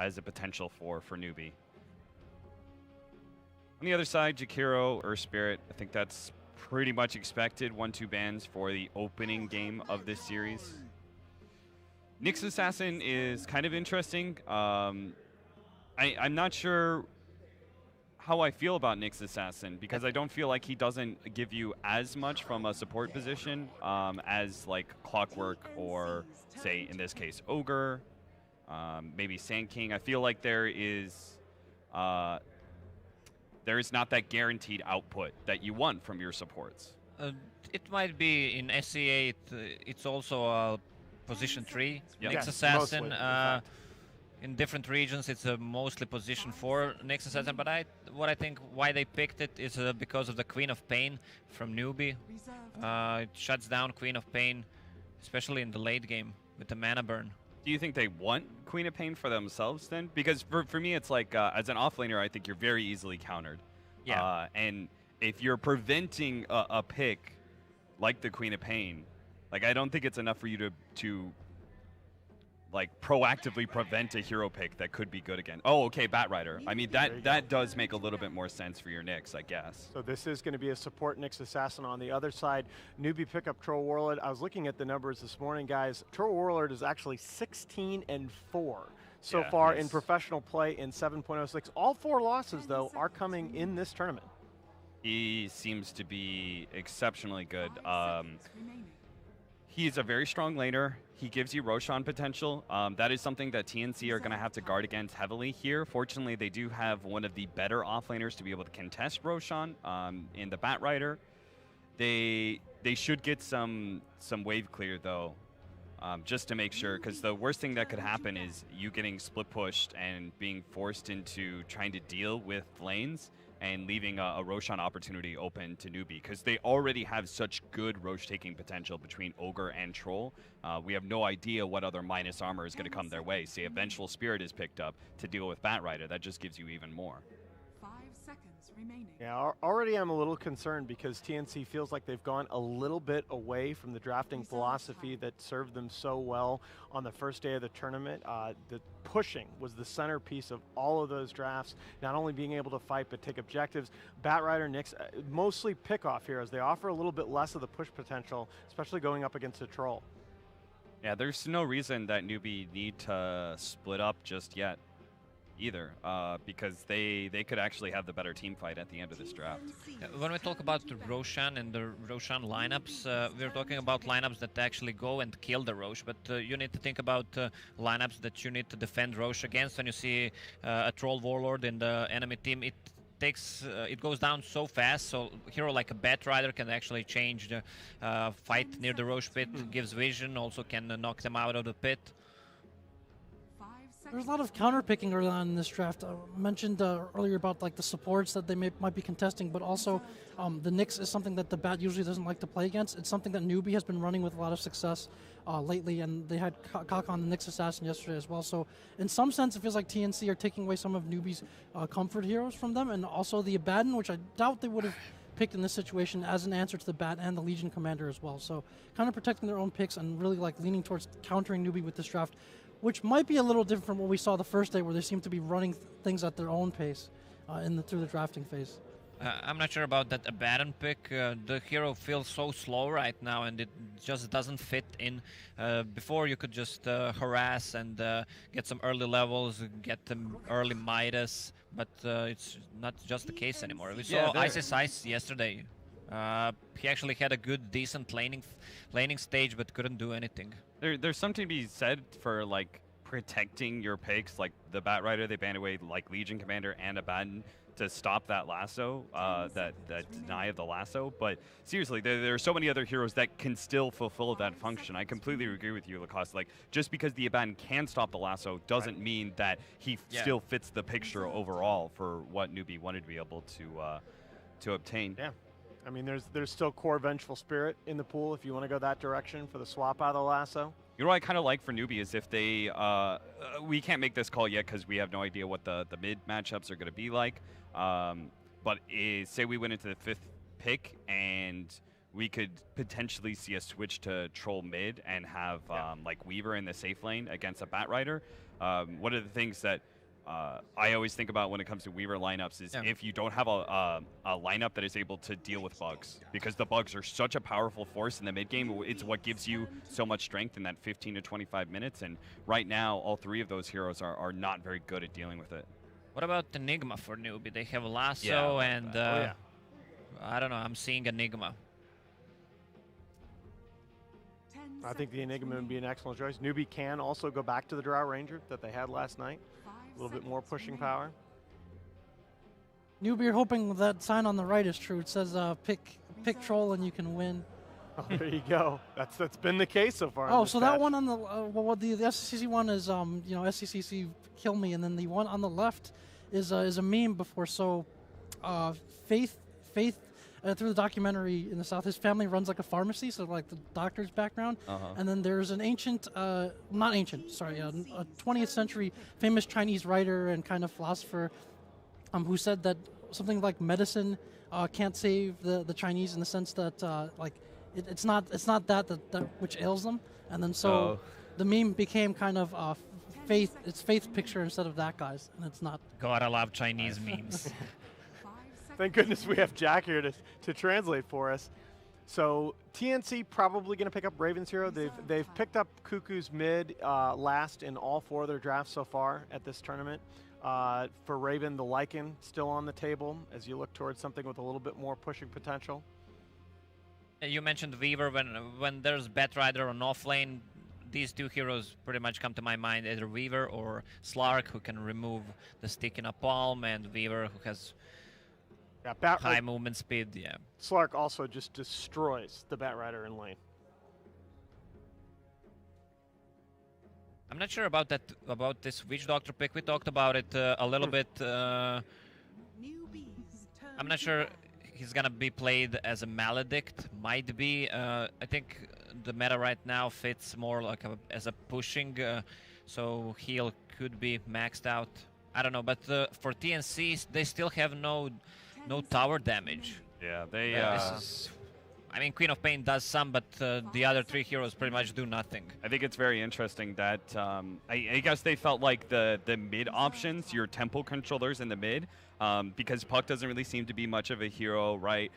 as a potential for Newbee. On the other side, Jakiro, Earth Spirit, I think that's pretty much expected. 1-2 bans for the opening game of this series. Nyx Assassin is kind of interesting. I'm not sure how I feel about Nyx Assassin because I don't feel like he doesn't give you as much from a support position as like Clockwork or, say, in this case, Ogre, maybe Sand King. I feel like there is not that guaranteed output that you want from your supports. It might be in SCA. It's also a position 3. Yep. Nyx Yes, Assassin. mostly, In different regions, it's mostly position 4 Nyx Assassin, but what I think why they picked it is because of the Queen of Pain from Newbee. It shuts down Queen of Pain, especially in the late game with the mana burn. Do you think they want Queen of Pain for themselves then? Because for me, it's like, as an offlaner, I think you're very easily countered. Yeah. And if you're preventing a pick like the Queen of Pain, like I don't think it's enough for you to like proactively prevent a hero pick that could be good again. Oh, okay, Batrider. I mean, that does make a little bit more sense for your Nyx, I guess. So this is going to be a support Nyx Assassin. On the other side, Newbee pick up Troll Warlord. I was looking at the numbers this morning, guys. Troll Warlord is actually 16-4 so far in professional play in 7.06. All 4 losses, though, are coming in this tournament. He seems to be exceptionally good. He's a very strong laner. He gives you Roshan potential. That is something that TNC are going to have to guard against heavily here. Fortunately, they do have one of the better offlaners to be able to contest Roshan in the Batrider. They should get some wave clear, though, just to make sure, because the worst thing that could happen is you getting split pushed and being forced into trying to deal with lanes and leaving a Roshan opportunity open to Newbee, because they already have such good Rosh taking potential between Ogre and Troll. We have no idea what other minus armor is going to come their way. Say a Vengeful Spirit is picked up to deal with Batrider, that just gives you even more. 5 seconds remaining. Yeah, already I'm a little concerned because TNC feels like they've gone a little bit away from the drafting philosophy that served them so well on the first day of the tournament. The pushing was the centerpiece of all of those drafts, not only being able to fight but take objectives. Batrider, Nyx, mostly pick-off heroes. They offer a little bit less of the push potential, especially going up against a Troll. Yeah, there's no reason that Newbee need to split up just yet either, because they could actually have the better team fight at the end of this draft. When we talk about the Roshan and the Roshan lineups, we're talking about lineups that actually go and kill the Rosh, but you need to think about lineups that you need to defend Rosh against. When you see a Troll Warlord in the enemy team, it goes down so fast, so a hero like a Batrider can actually change the fight near the Rosh pit, gives vision, also can knock them out of the pit. There's a lot of counterpicking early on in this draft. I mentioned earlier about like the supports that they might be contesting, but also the Nyx is something that the Bat usually doesn't like to play against. It's something that Newbee has been running with a lot of success lately, and they had Kakon the Nyx Assassin yesterday as well. So in some sense, it feels like TNC are taking away some of Newbee's comfort heroes from them, and also the Abaddon, which I doubt they would have picked in this situation as an answer to the Bat and the Legion Commander as well. So kind of protecting their own picks and really like leaning towards countering Newbee with this draft, which might be a little different from what we saw the first day, where they seem to be running things at their own pace through the drafting phase. I'm not sure about that Abaddon pick. The hero feels so slow right now, and it just doesn't fit in. Before you could just harass and get some early levels, get them early Midas, but it's not just the case anymore. We saw Isis Ice yesterday. He actually had a good, decent laning stage, but couldn't do anything. There's something to be said for like protecting your picks, like the Batrider. They banned away like Legion Commander and Abaddon to stop that lasso, that deny of the lasso. But seriously, there are so many other heroes that can still fulfill that function. I completely agree with you, Lacoste. Like, just because the Abaddon can stop the lasso doesn't mean that he still fits the picture overall for what Newbee wanted to be able to obtain. Yeah. I mean, there's still core Vengeful Spirit in the pool if you want to go that direction for the swap out of the lasso. You know what I kind of like for Newbee is if they, we can't make this call yet because we have no idea what the mid matchups are going to be like. But say we went into the 5th pick and we could potentially see a switch to Troll mid and have like Weaver in the safe lane against a Batrider. One of the things that I always think about when it comes to Weaver lineups is if you don't have a lineup that is able to deal with bugs, because the bugs are such a powerful force in the mid game. It's what gives you so much strength in that 15 to 25 minutes. And right now, all three of those heroes are not very good at dealing with it. What about Enigma for Newbee? They have Lasso and I don't know. I'm seeing Enigma. I think the Enigma would be an excellent choice. Newbee can also go back to the Drow Ranger that they had last night. A little bit more pushing power. Newbie, you're hoping that sign on the right is true. It says pick troll and you can win. Oh, there you go. That's been the case so far. Oh, so that one on the well, the SCCC one is you know, SCCC kill me, and then the one on the left is a meme before. So Faith through the documentary in the South, his family runs like a pharmacy, so like the doctor's background. And then there's an ancient, not ancient, sorry, a 20th century famous Chinese writer and kind of philosopher who said that something like medicine can't save the Chinese, in the sense that like it's not that which ails them. And then so the meme became kind of faith. It's Faith's picture instead of that guy's, and it's not. God, I love Chinese memes. Thank goodness we have Jack here to translate for us. So TNC probably going to pick up Raven's hero. They've picked up Cuckoo's mid last in all 4 of their drafts so far at this tournament. For Raven, the Lycan still on the table as you look towards something with a little bit more pushing potential. You mentioned Weaver. When there's Batrider on offlane, these two heroes pretty much come to my mind, either Weaver or Slark, who can remove the stick in a palm, and Weaver, who has high movement speed. Slark also just destroys the Batrider in lane. I'm not sure about this Witch Doctor pick. We talked about it a little bit. I'm not sure he's gonna be played as a Maledict. Might be. I think the meta right now fits more like as a pushing, so heal could be maxed out. I don't know, but for TNC, they still have no tower damage. Yeah, they. I mean, Queen of Pain does some, but the other 3 heroes pretty much do nothing. I think it's very interesting that I guess they felt like the mid options, your tempo controllers in the mid, because Puck doesn't really seem to be much of a hero, right?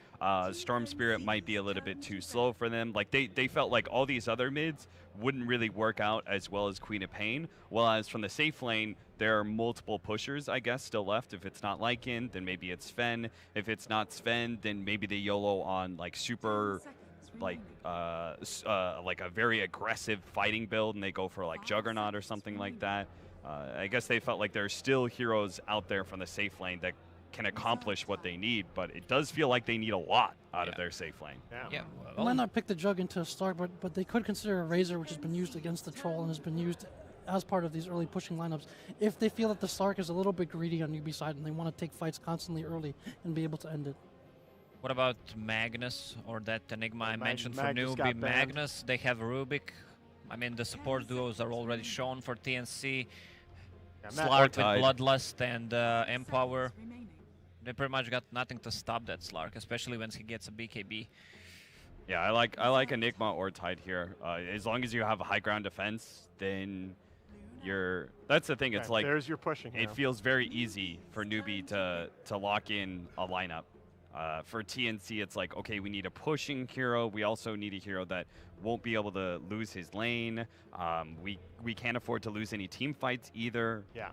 Storm Spirit might be a little bit too slow for them. Like they felt like all these other mids wouldn't really work out as well as Queen of Pain. Whereas from the safe lane, there are multiple pushers, I guess, still left. If it's not Lycan, then maybe it's Sven. If it's not Sven, then maybe they YOLO on like super, like a very aggressive fighting build, and they go for like Juggernaut or something like that. I guess they felt like there's still heroes out there from the safe lane that can accomplish what they need, but it does feel like they need a lot out of their safe lane. They might not pick the Jug into a Stark, but they could consider a Razor, which has been used against the Troll and has been used as part of these early pushing lineups. If they feel that the Stark is a little bit greedy on Newbee side and they want to take fights constantly early and be able to end it. What about Magnus or that Enigma I mentioned for Newbee? Magnus, they have Rubik. I mean, the support duos are already shown for TNC. Slark with Bloodlust and Empower. They pretty much got nothing to stop that Slark, especially when he gets a BKB. Yeah, I like Enigma or Tide here. As long as you have a high ground defense, then you're. That's the thing. It's like there's your pushing. It feels very easy for Newbee to lock in a lineup. For TNC, it's like, okay, we need a pushing hero. We also need a hero that won't be able to lose his lane. We can't afford to lose any team fights either. Yeah.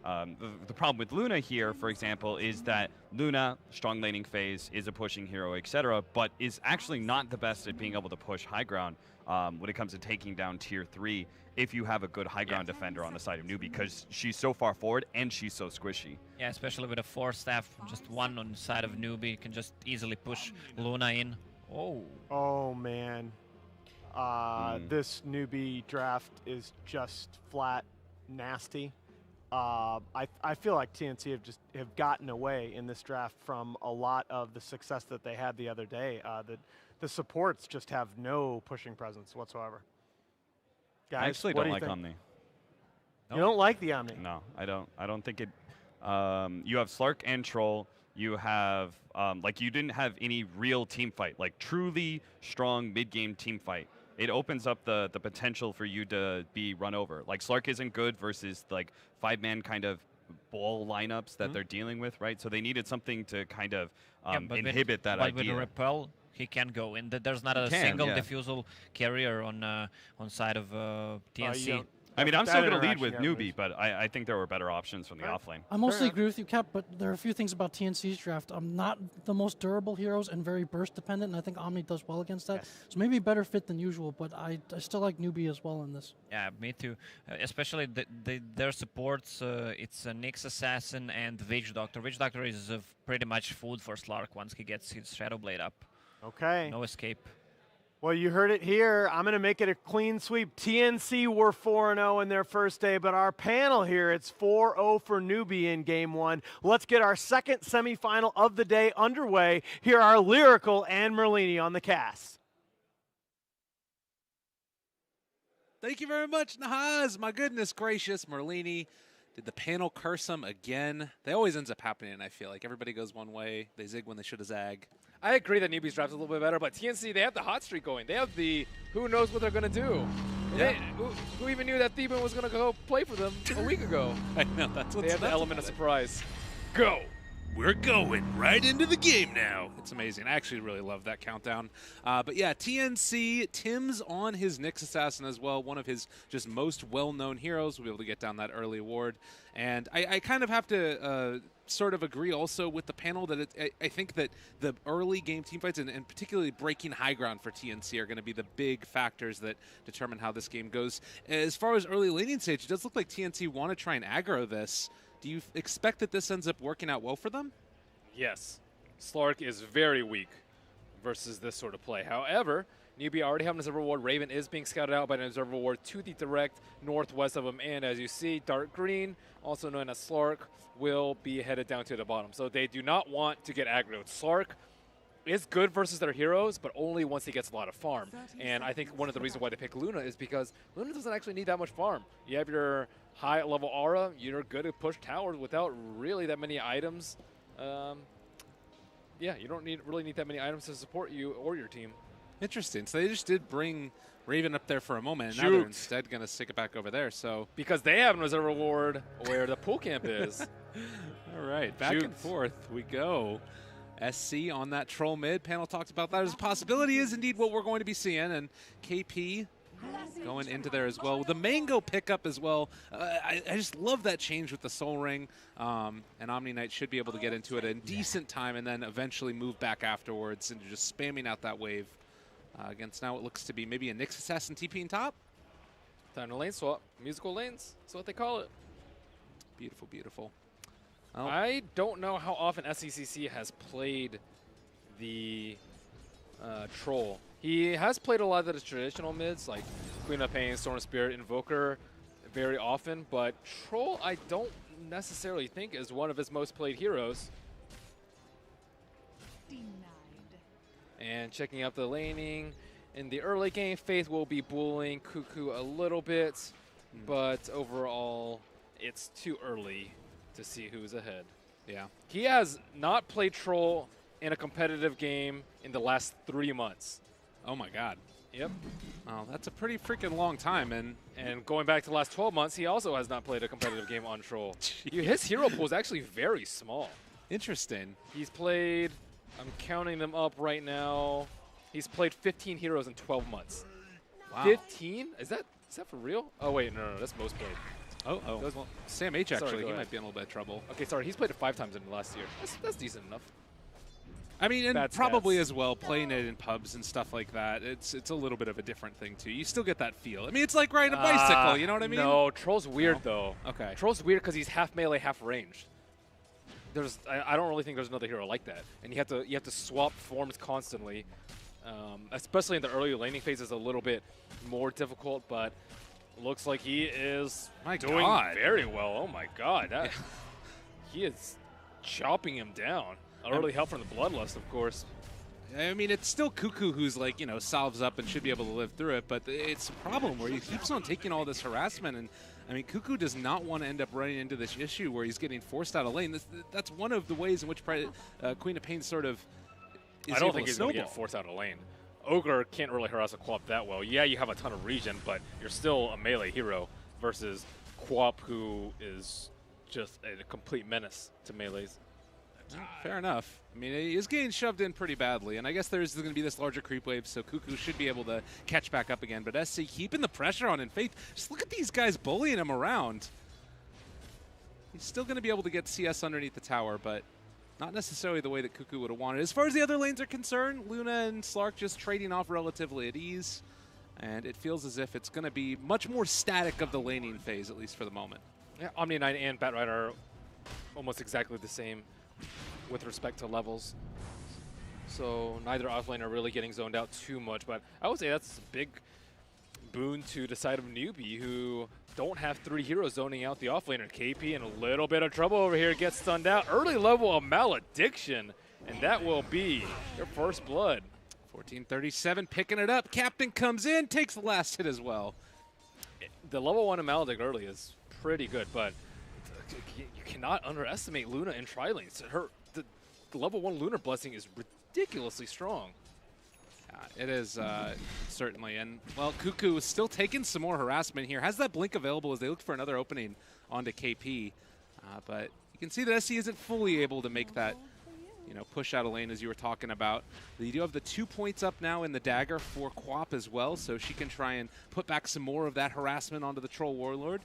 The problem with Luna here, for example, is that Luna, strong laning phase, is a pushing hero, etc., but is actually not the best at being able to push high ground when it comes to taking down tier 3 if you have a good high ground defender on the side of Newbee, because she's so far forward and she's so squishy. Yeah, especially with a 4 staff, just one on the side of Newbee, you can just easily push Luna in. Oh man. This Newbee draft is just flat nasty. I feel like TNC have gotten away in this draft from a lot of the success that they had the other day. The supports just have no pushing presence whatsoever. Guys, I actually don't like Omni. You don't like the Omni? No, I don't. I don't think it. You have Slark and Troll. You have like you didn't have any real team fight, like truly strong mid-game team fight it opens up the potential for you to be run over. Like Slark isn't good versus like 5-man kind of ball lineups that they're dealing with, right? So they needed something to kind of inhibit that idea. But with a repel, he can go in. There's not a single diffusal carrier on side of TNC. I mean, I'm still going to lead with Newbee, but I think there were better options from the offlane. I mostly agree with you, Cap, but there are a few things about TNC's draft. Not the most durable heroes and very burst dependent, and I think Omni does well against that. So maybe a better fit than usual, but I still like Newbee as well in this. Yeah, me too. Especially their supports, it's a Nyx Assassin and Witch Doctor. Witch Doctor is pretty much food for Slark once he gets his Shadow Blade up. Okay. No escape. Well, you heard it here. I'm going to make it a clean sweep. TNC were 4-0 in their first day, but our panel here, it's 4-0 for Newbee in Game 1. Let's get our second semifinal of the day underway. Here are Lyrical and Merlini on the cast. Thank you very much, Nahaz. My goodness gracious, Merlini. Did the panel curse him again? That always ends up happening, I feel like. Everybody goes one way. They zig when they should have zag. I agree that Newbee's draft is a little bit better, but TNC, they have the hot streak going. They have the who knows what they're going to do. Yeah. Who even knew that Theben was going to go play for them a week ago? I know, that's what's They have the element of surprise. Go! We're going right into the game now. It's amazing. I actually really love that countdown. But yeah, TNC, Tim's on his Nyx Assassin as well, one of his just most well-known heroes. We'll be able to get down that early award. And I kind of have to sort of agree also with the panel that I think that the early game teamfights and particularly breaking high ground for TNC are going to be the big factors that determine how this game goes. As far as early laning stage, it does look like TNC want to try and aggro this. Do you expect that this ends up working out well for them? Yes. Slark is very weak versus this sort of play. However, Newbee already have an Observer Ward. Raven is being scouted out by an Observer Ward to the direct northwest of him. And as you see, Dark Green, also known as Slark, will be headed down to the bottom. So they do not want to get aggroed. Slark is good versus their heroes, but only once he gets a lot of farm. And I think one of the reasons why they pick Luna is because Luna doesn't actually need that much farm. You have your high-level aura. You're good at push towers without really that many items. Yeah, you don't really need that many items to support you or your team. Interesting. So they just did bring Raven up there for a moment, and now they're instead going to stick it back over there. So because they have an Observer Ward where the pool camp is. All right, back and forth we go. SC on that troll mid. Panel talks about that as a possibility is indeed what we're going to be seeing, and KP going into there as well. The Mango pickup as well. I just love that change with the Soul Ring. And Omni Knight should be able to get into it in decent time and then eventually move back afterwards into just spamming out that wave against now it looks to be maybe a Nyx Assassin TP in top. Time to lane swap. Musical lanes. That's what they call it. Beautiful, beautiful. Oh. I don't know how often SCCC has played the Troll. He has played a lot of the traditional mids, like Queen of Pain, Storm Spirit, Invoker, very often, but Troll I don't necessarily think is one of his most played heroes. Denied. And checking out the laning. In the early game, Faith will be bullying Cuckoo a little bit, but overall, it's too early to see who's ahead. Yeah. He has not played Troll in a competitive game in the last 3 months. Oh my god. Yep. Oh, that's a pretty freaking long time. And going back to the last 12 months, he also has not played a competitive game on Troll. His hero pool is actually very small. Interesting. He's played, I'm counting them up right now, he's played 15 heroes in 12 months. Wow. 15? Is that for real? Oh wait, no, that's most played. Oh. Well, Sam H actually, he might be in a little bit of trouble. Okay, sorry, he's played it 5 times in the last year. That's decent enough. I mean, and probably as well, playing it in pubs and stuff like that, it's a little bit of a different thing, too. You still get that feel. I mean, it's like riding a bicycle, you know what I mean? No, Troll's weird, though. Okay. Troll's weird because he's half melee, half ranged. I don't really think there's another hero like that. And you have to swap forms constantly. Especially in the early laning phase is a little bit more difficult, but looks like he is doing very well. Oh, my God. He is chopping him down. Early help from the Bloodlust, of course. I mean, it's still Cuckoo who's like, you know, salves up and should be able to live through it, but it's a problem where he keeps on taking all this harassment, and I mean, Cuckoo does not want to end up running into this issue where he's getting forced out of lane. That's one of the ways in which Queen of Pain sort of is I don't able think to he's going snowball. to get forced out of lane. Ogre can't really harass a Quap that well. Yeah, you have a ton of regen, but you're still a melee hero versus Quap, who is just a complete menace to melees. Fair enough. I mean, he is getting shoved in pretty badly, and I guess there's going to be this larger creep wave, so Cuckoo should be able to catch back up again. But SC keeping the pressure on, and Faith, just look at these guys bullying him around. He's still going to be able to get CS underneath the tower, but not necessarily the way that Cuckoo would have wanted. As far as the other lanes are concerned, Luna and Slark just trading off relatively at ease, and it feels as if it's going to be much more static of the laning phase, at least for the moment. Yeah, Omni Knight and Batrider are almost exactly the same with respect to levels. So neither offlane are really getting zoned out too much, but I would say that's a big boon to the side of Newbee, who don't have 3 heroes zoning out the offlaner. KP in a little bit of trouble over here, gets stunned out. Early level of Malediction, and that will be your first blood. 1437 picking it up. Captain comes in, takes the last hit as well. The level 1 of Maledict early is pretty good, but you cannot underestimate Luna in tri-lanes. The level 1 Lunar Blessing is ridiculously strong. It is, certainly. And, well, Cuckoo is still taking some more harassment here. Has that blink available as they look for another opening onto KP. But you can see that SC isn't fully able to make that, push out a lane as you were talking about. You do have the 2 points up now in the dagger for Quap as well, so she can try and put back some more of that harassment onto the Troll Warlord.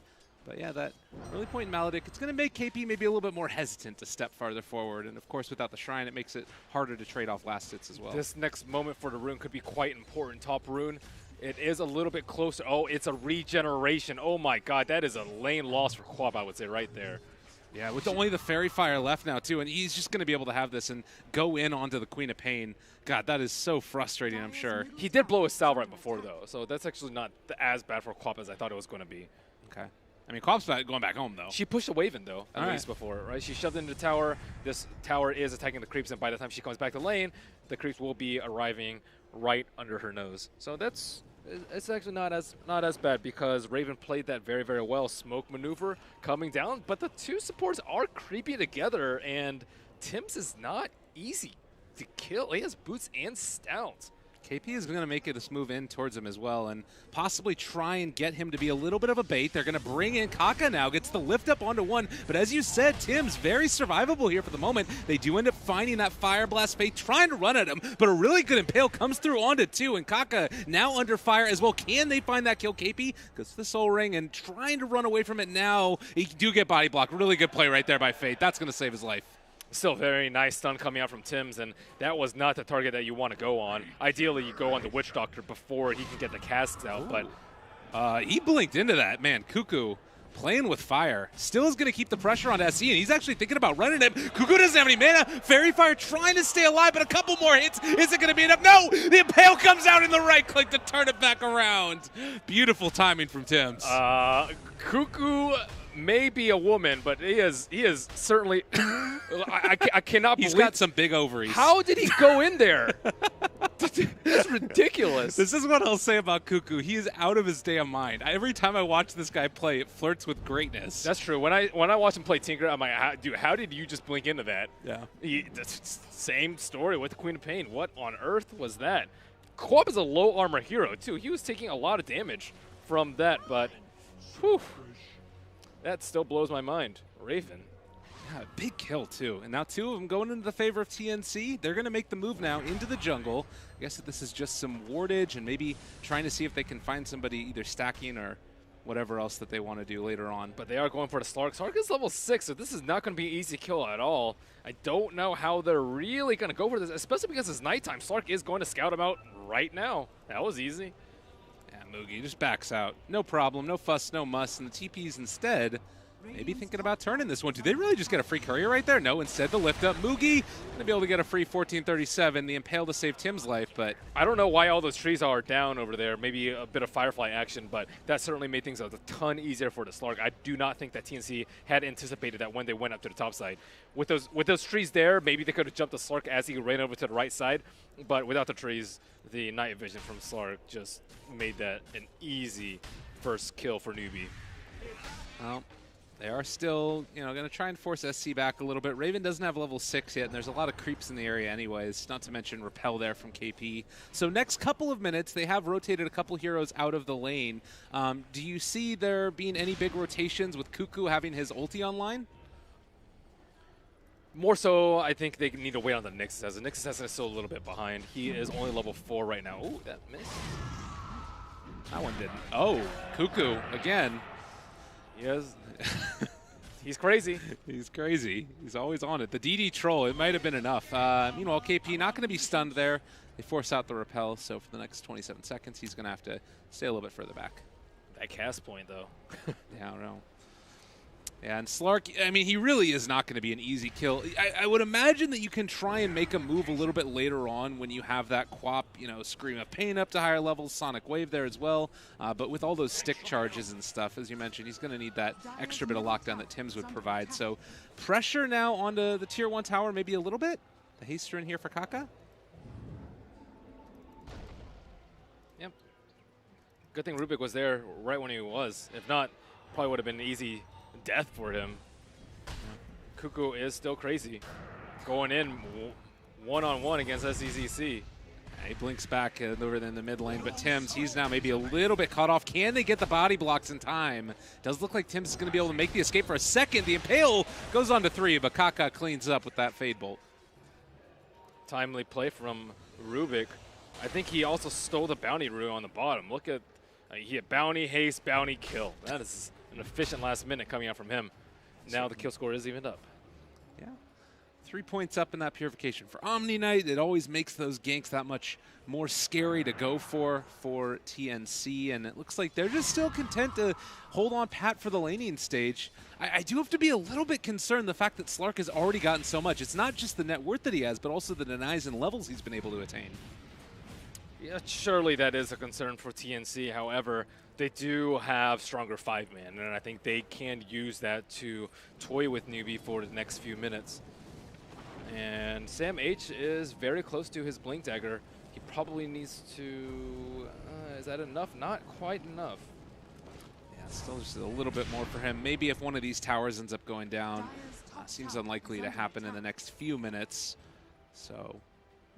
But yeah, that early point in Maledict, it's going to make KP maybe a little bit more hesitant to step farther forward. And of course, without the Shrine, it makes it harder to trade off last hits as well. This next moment for the rune could be quite important. Top rune, it is a little bit closer. Oh, it's a regeneration. Oh my god, that is a lane loss for Quap, I would say, right there. Yeah, with only the Fairy Fire left now, too, and he's just going to be able to have this and go in onto the Queen of Pain. God, that is so frustrating, I'm sure. He did blow his Sal right before, though, so that's actually not as bad for Quap as I thought it was going to be. Okay. I mean, Quap's going back home, though. She pushed a Waven, though, at least before, right? She shoved into the tower. This tower is attacking the creeps, and by the time she comes back to lane, the creeps will be arriving right under her nose. So it's actually not as bad because Raven played that very, very well. Smoke maneuver coming down, but the two supports are creepy together, and Tims is not easy to kill. He has boots and stouts. KP is going to make this move in towards him as well and possibly try and get him to be a little bit of a bait. They're going to bring in Kaka now, gets the lift up onto 1. But as you said, Tim's very survivable here for the moment. They do end up finding that Fire Blast Fate, trying to run at him, but a really good Impale comes through onto 2, and Kaka now under fire as well. Can they find that kill? KP goes to the Soul Ring and trying to run away from it now. He do get body blocked. Really good play right there by Fate. That's going to save his life. Still very nice stun coming out from Tims, and that was not the target that you want to go on. Ideally, you go on the Witch Doctor before he can get the casks out, but he blinked into that. Man, Cuckoo playing with fire. Still is going to keep the pressure on SC, and he's actually thinking about running it. Cuckoo doesn't have any mana. Fairy Fire trying to stay alive, but a couple more hits. Is it going to be enough? No! The Impale comes out in the right click to turn it back around. Beautiful timing from Tims. Cuckoo may be a woman, but he is certainly. I cannot believe. He's got some big ovaries. How did he go in there? That's ridiculous. This is what I'll say about Cuckoo. He is out of his damn mind. Every time I watch this guy play, it flirts with greatness. That's true. When I watch him play Tinker, I'm like, dude, how did you just blink into that? Yeah. Same story with the Queen of Pain. What on earth was that? Quap is a low armor hero too. He was taking a lot of damage from that, but whew, that still blows my mind. Raven. Yeah, big kill, too. And now 2 of them going into the favor of TNC. They're going to make the move now into the jungle. I guess that this is just some wardage and maybe trying to see if they can find somebody either stacking or whatever else that they want to do later on. But they are going for the Slark. Slark is level 6, so this is not going to be an easy kill at all. I don't know how they're really going to go for this, especially because it's nighttime. Slark is going to scout him out right now. That was easy. Yeah, Moogie just backs out. No problem, no fuss, no muss. And the TPs instead maybe thinking about turning this one. Do they really just get a free courier right there? No, instead the lift up. Moogie going to be able to get a free 1437. The Impale to save Tim's life, but I don't know why all those trees are down over there. Maybe a bit of Firefly action, but that certainly made things a ton easier for the Slark. I do not think that TNC had anticipated that when they went up to the top side. With those trees there, maybe they could have jumped the Slark as he ran over to the right side, but without the trees, the night vision from Slark just made that an easy first kill for Newbee. Well, They are still, going to try and force SC back a little bit. Raven doesn't have level 6 yet, and there's a lot of creeps in the area anyways, not to mention Repel there from KP. So next couple of minutes, they have rotated a couple heroes out of the lane. Do you see there being any big rotations with Cuckoo having his ulti online? More so, I think they need to wait on the Nyx Assassin. The Nyx Assassin is still a little bit behind. He is only level 4 right now. Ooh, that missed. That one didn't. Oh, Cuckoo again. Yes. He's crazy. He's crazy. He's always on it. The DD troll, it might have been enough. Meanwhile, KP not going to be stunned there. They force out the repel, so for the next 27 seconds, he's going to have to stay a little bit further back. That cast point, though. Yeah, I don't know. Yeah, and Slark, I mean, he really is not going to be an easy kill. I would imagine that you can try and make a move a little bit later on when you have that Quap, Scream of Pain up to higher levels, Sonic Wave there as well. But with all those stick charges and stuff, as you mentioned, he's going to need that extra bit of lockdown that Tims would provide. So pressure now onto the Tier 1 tower maybe a little bit. The haster in here for Kaka. Yep. Good thing Rubik was there right when he was. If not, probably would have been an easy death for him. Cuckoo is still crazy. Going in one-on-one against SCCC. He blinks back over in the mid lane, but Tims, he's now maybe a little bit cut off. Can they get the body blocks in time? Does look like Tims is going to be able to make the escape for a second. The Impale goes on to 3, but Kaka cleans up with that Fade Bolt. Timely play from Rubik. I think he also stole the bounty rune on the bottom. Look at, he had bounty, haste, bounty, kill. That is an efficient last minute coming out from him. Now the kill score is evened up. Yeah. 3 points up in that purification. For Omni Knight, it always makes those ganks that much more scary to go for TNC, and it looks like they're just still content to hold on pat for the laning stage. I do have to be a little bit concerned the fact that Slark has already gotten so much. It's not just the net worth that he has, but also the denies and levels he's been able to attain. Yeah, surely that is a concern for TNC. However, they do have stronger 5-man, and I think they can use that to toy with Newbee for the next few minutes. And Sam H is very close to his Blink Dagger. He probably needs to... is that enough? Not quite enough. Yeah, still just a little bit more for him. Maybe if one of these towers ends up going down. Seems unlikely to happen in the next few minutes. So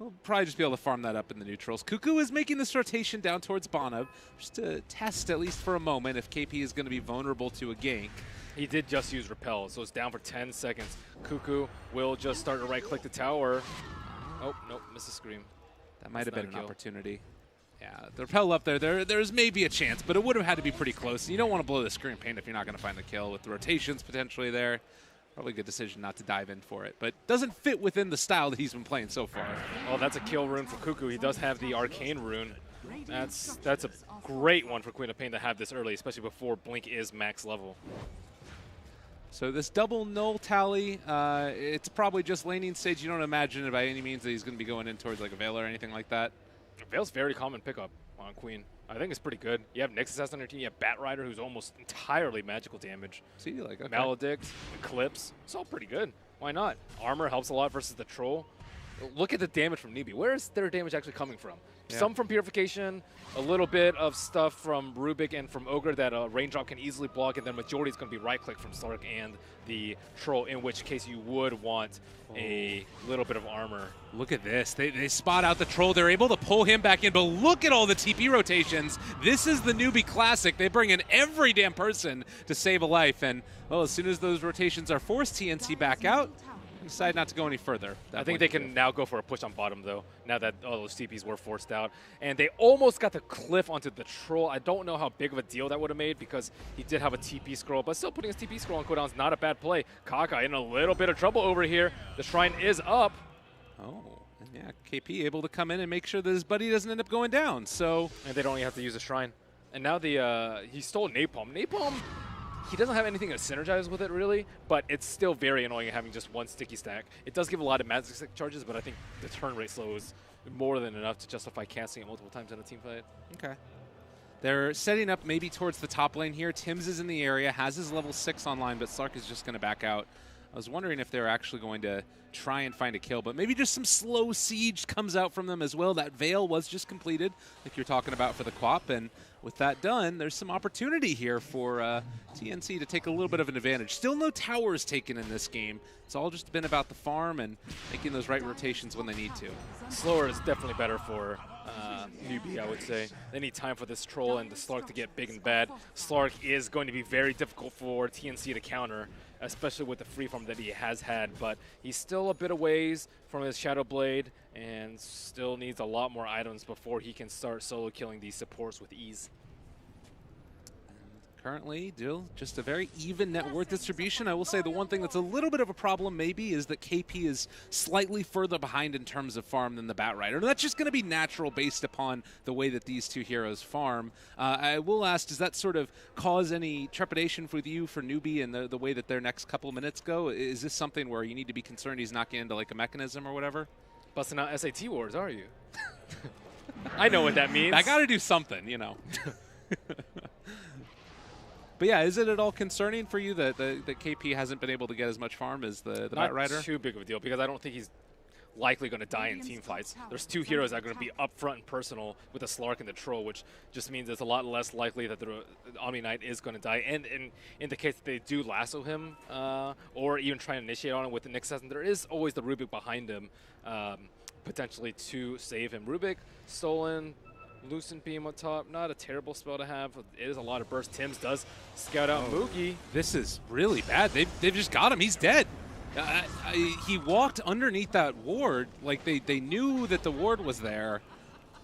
we'll probably just be able to farm that up in the neutrals. Cuckoo is making this rotation down towards Bana, just to test, at least for a moment, if KP is going to be vulnerable to a gank. He did just use Repel, so it's down for 10 seconds. Cuckoo will just start to right-click the tower. Oh, nope, missed a Scream. That might have been an opportunity. Yeah, the Repel up there's maybe a chance, but it would have had to be pretty close. You don't want to blow the Scream Paint if you're not going to find the kill. With the rotations potentially there, probably a good decision not to dive in for it. But doesn't fit within the style that he's been playing so far. Oh, that's a kill rune for Cuckoo. He does have the Arcane rune. That's a great one for Queen of Pain to have this early, especially before Blink is max level. So this double null tally, it's probably just laning stage. You don't imagine it by any means that he's going to be going in towards like a Veil or anything like that. Veil's very common pickup on Queen. I think it's pretty good. You have Nyx Assassin on your team. You have Bat Rider, who's almost entirely magical damage. See, like, okay. Maledict, Eclipse. It's all pretty good. Why not? Armor helps a lot versus the Troll. Look at the damage from Newbee. Where is their damage actually coming from? Yeah. Some from Purification, a little bit of stuff from Rubik and from Ogre that a Raindrop can easily block, and then majority is going to be right-click from Slark and the Troll, in which case you would want a little bit of armor. Look at this. They spot out the Troll. They're able to pull him back in, but look at all the TP rotations. This is the Newbee Classic. They bring in every damn person to save a life, and, well, as soon as those rotations are forced, TNC back out. Decide not to go any further. I think they can now go for a push on bottom, though, now that all those TPs were forced out. And they almost got the cliff onto the Troll. I don't know how big of a deal that would have made because he did have a TP scroll, but still putting his TP scroll on cooldown is not a bad play. Kaka in a little bit of trouble over here. The Shrine is up. Oh, and yeah, KP able to come in and make sure that his buddy doesn't end up going down. So, and they don't even have to use a Shrine. And now he stole Napalm. Napalm, he doesn't have anything to synergize with it, really, but it's still very annoying having just one sticky stack. It does give a lot of magic stick charges, but I think the turn rate slow is more than enough to justify casting it multiple times in a team fight. Okay. They're setting up maybe towards the top lane here. Tims is in the area, has his level 6 online, but Slark is just going to back out. I was wondering if they're actually going to try and find a kill, but maybe just some slow siege comes out from them as well. That Veil was just completed, like you're talking about for the Quap, and with that done, there's some opportunity here for TNC to take a little bit of an advantage. Still no towers taken in this game. It's all just been about the farm and making those right rotations when they need to. Slower is definitely better for Newbee, I would say. They need time for this Troll and the Slark to get big and bad. Slark is going to be very difficult for TNC to counter, especially with the free farm that he has had, but he's still a bit away from his Shadow Blade and still needs a lot more items before he can start solo killing these supports with ease. Currently, just a very even net worth distribution. I will say the one thing that's a little bit of a problem maybe is that KP is slightly further behind in terms of farm than the Batrider. And that's just going to be natural based upon the way that these two heroes farm. I will ask, does that sort of cause any trepidation for you for Newbee and the way that their next couple minutes go? Is this something where you need to be concerned he's not getting into like a mechanism or whatever? Busting out SAT wars, are you? I know what that means. I got to do something, you know. But yeah, is it at all concerning for you that KP hasn't been able to get as much farm as the Batrider? Not too big of a deal, because I don't think he's likely going to die in team fights. There's two heroes that are going to be upfront and personal with the Slark and the Troll, which just means it's a lot less likely that the Omni Knight is going to die. And in the case that they do lasso him or even try and initiate on him with the Nyx Assassin, there is always the Rubik behind him potentially to save him. Rubik, stolen. Lucent Beam on top, not a terrible spell to have. It is a lot of burst. Tims does scout out Moogie. This is really bad. They've just got him. He's dead. He walked underneath that ward. Like they knew that the ward was there,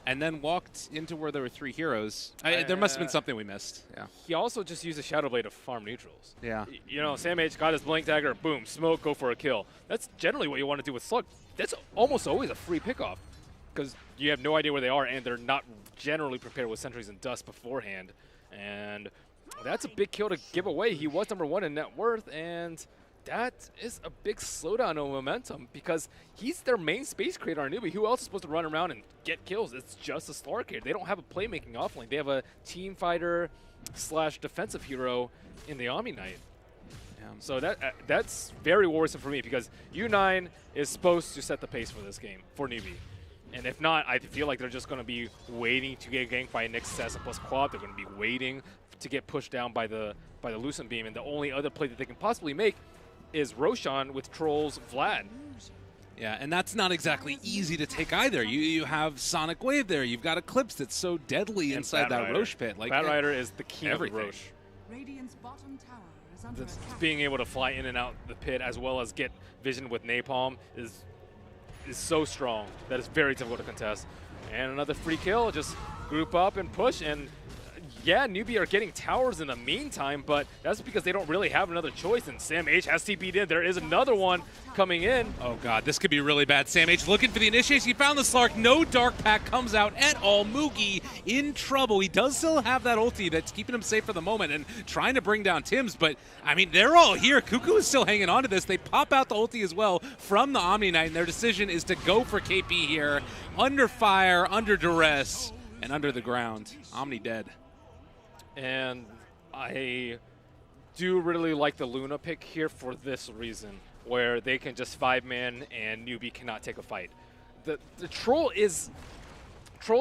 and then walked into where there were three heroes. There must have been something we missed. Yeah. He also just used a Shadow Blade to farm neutrals. Yeah. You know, Sam H got his Blink Dagger, boom, smoke, go for a kill. That's generally what you want to do with Slug. That's almost always a free pickoff, because you have no idea where they are, and they're not generally prepared with sentries and dust beforehand. And that's a big kill to give away. He was #1 in net worth, and that is a big slowdown of momentum, because he's their main space creator on Newbee. Who else is supposed to run around and get kills? It's just a Slark here. They don't have a playmaking offlane. They have a team fighter / defensive hero in the Omni Knight. So that's very worrisome for me, because U9 is supposed to set the pace for this game, for Newbee. And if not, I feel like they're just going to be waiting to get ganked by a Nyx Assassin plus Quad. They're going to be waiting to get pushed down by the Lucent Beam. And the only other play that they can possibly make is Roshan with Troll's Vlad. Yeah, and that's not exactly easy to take either. You have Sonic Wave there. You've got Eclipse that's so deadly inside that Roche pit. Like Batrider is the king of Roche. Radiant's bottom tower is under attack. Being able to fly in and out the pit as well as get vision with Napalm is so strong that it's very difficult to contest. And another free kill, just group up and push, and yeah, Newbee are getting towers in the meantime, but that's because they don't really have another choice, and Sam H has TP'd in. There is another one coming in. Oh god, this could be really bad. Sam H looking for the initiation. He found the Slark. No Dark Pack comes out at all. Moogie in trouble. He does still have that ulti that's keeping him safe for the moment and trying to bring down Tims, but I mean, they're all here. Cuckoo is still hanging on to this. They pop out the ulti as well from the Omni Knight, and their decision is to go for KP here. Under fire, under duress, and under the ground. Omni dead. And I do really like the Luna pick here for this reason, where they can just 5-man and Newbee cannot take a fight. The Troll's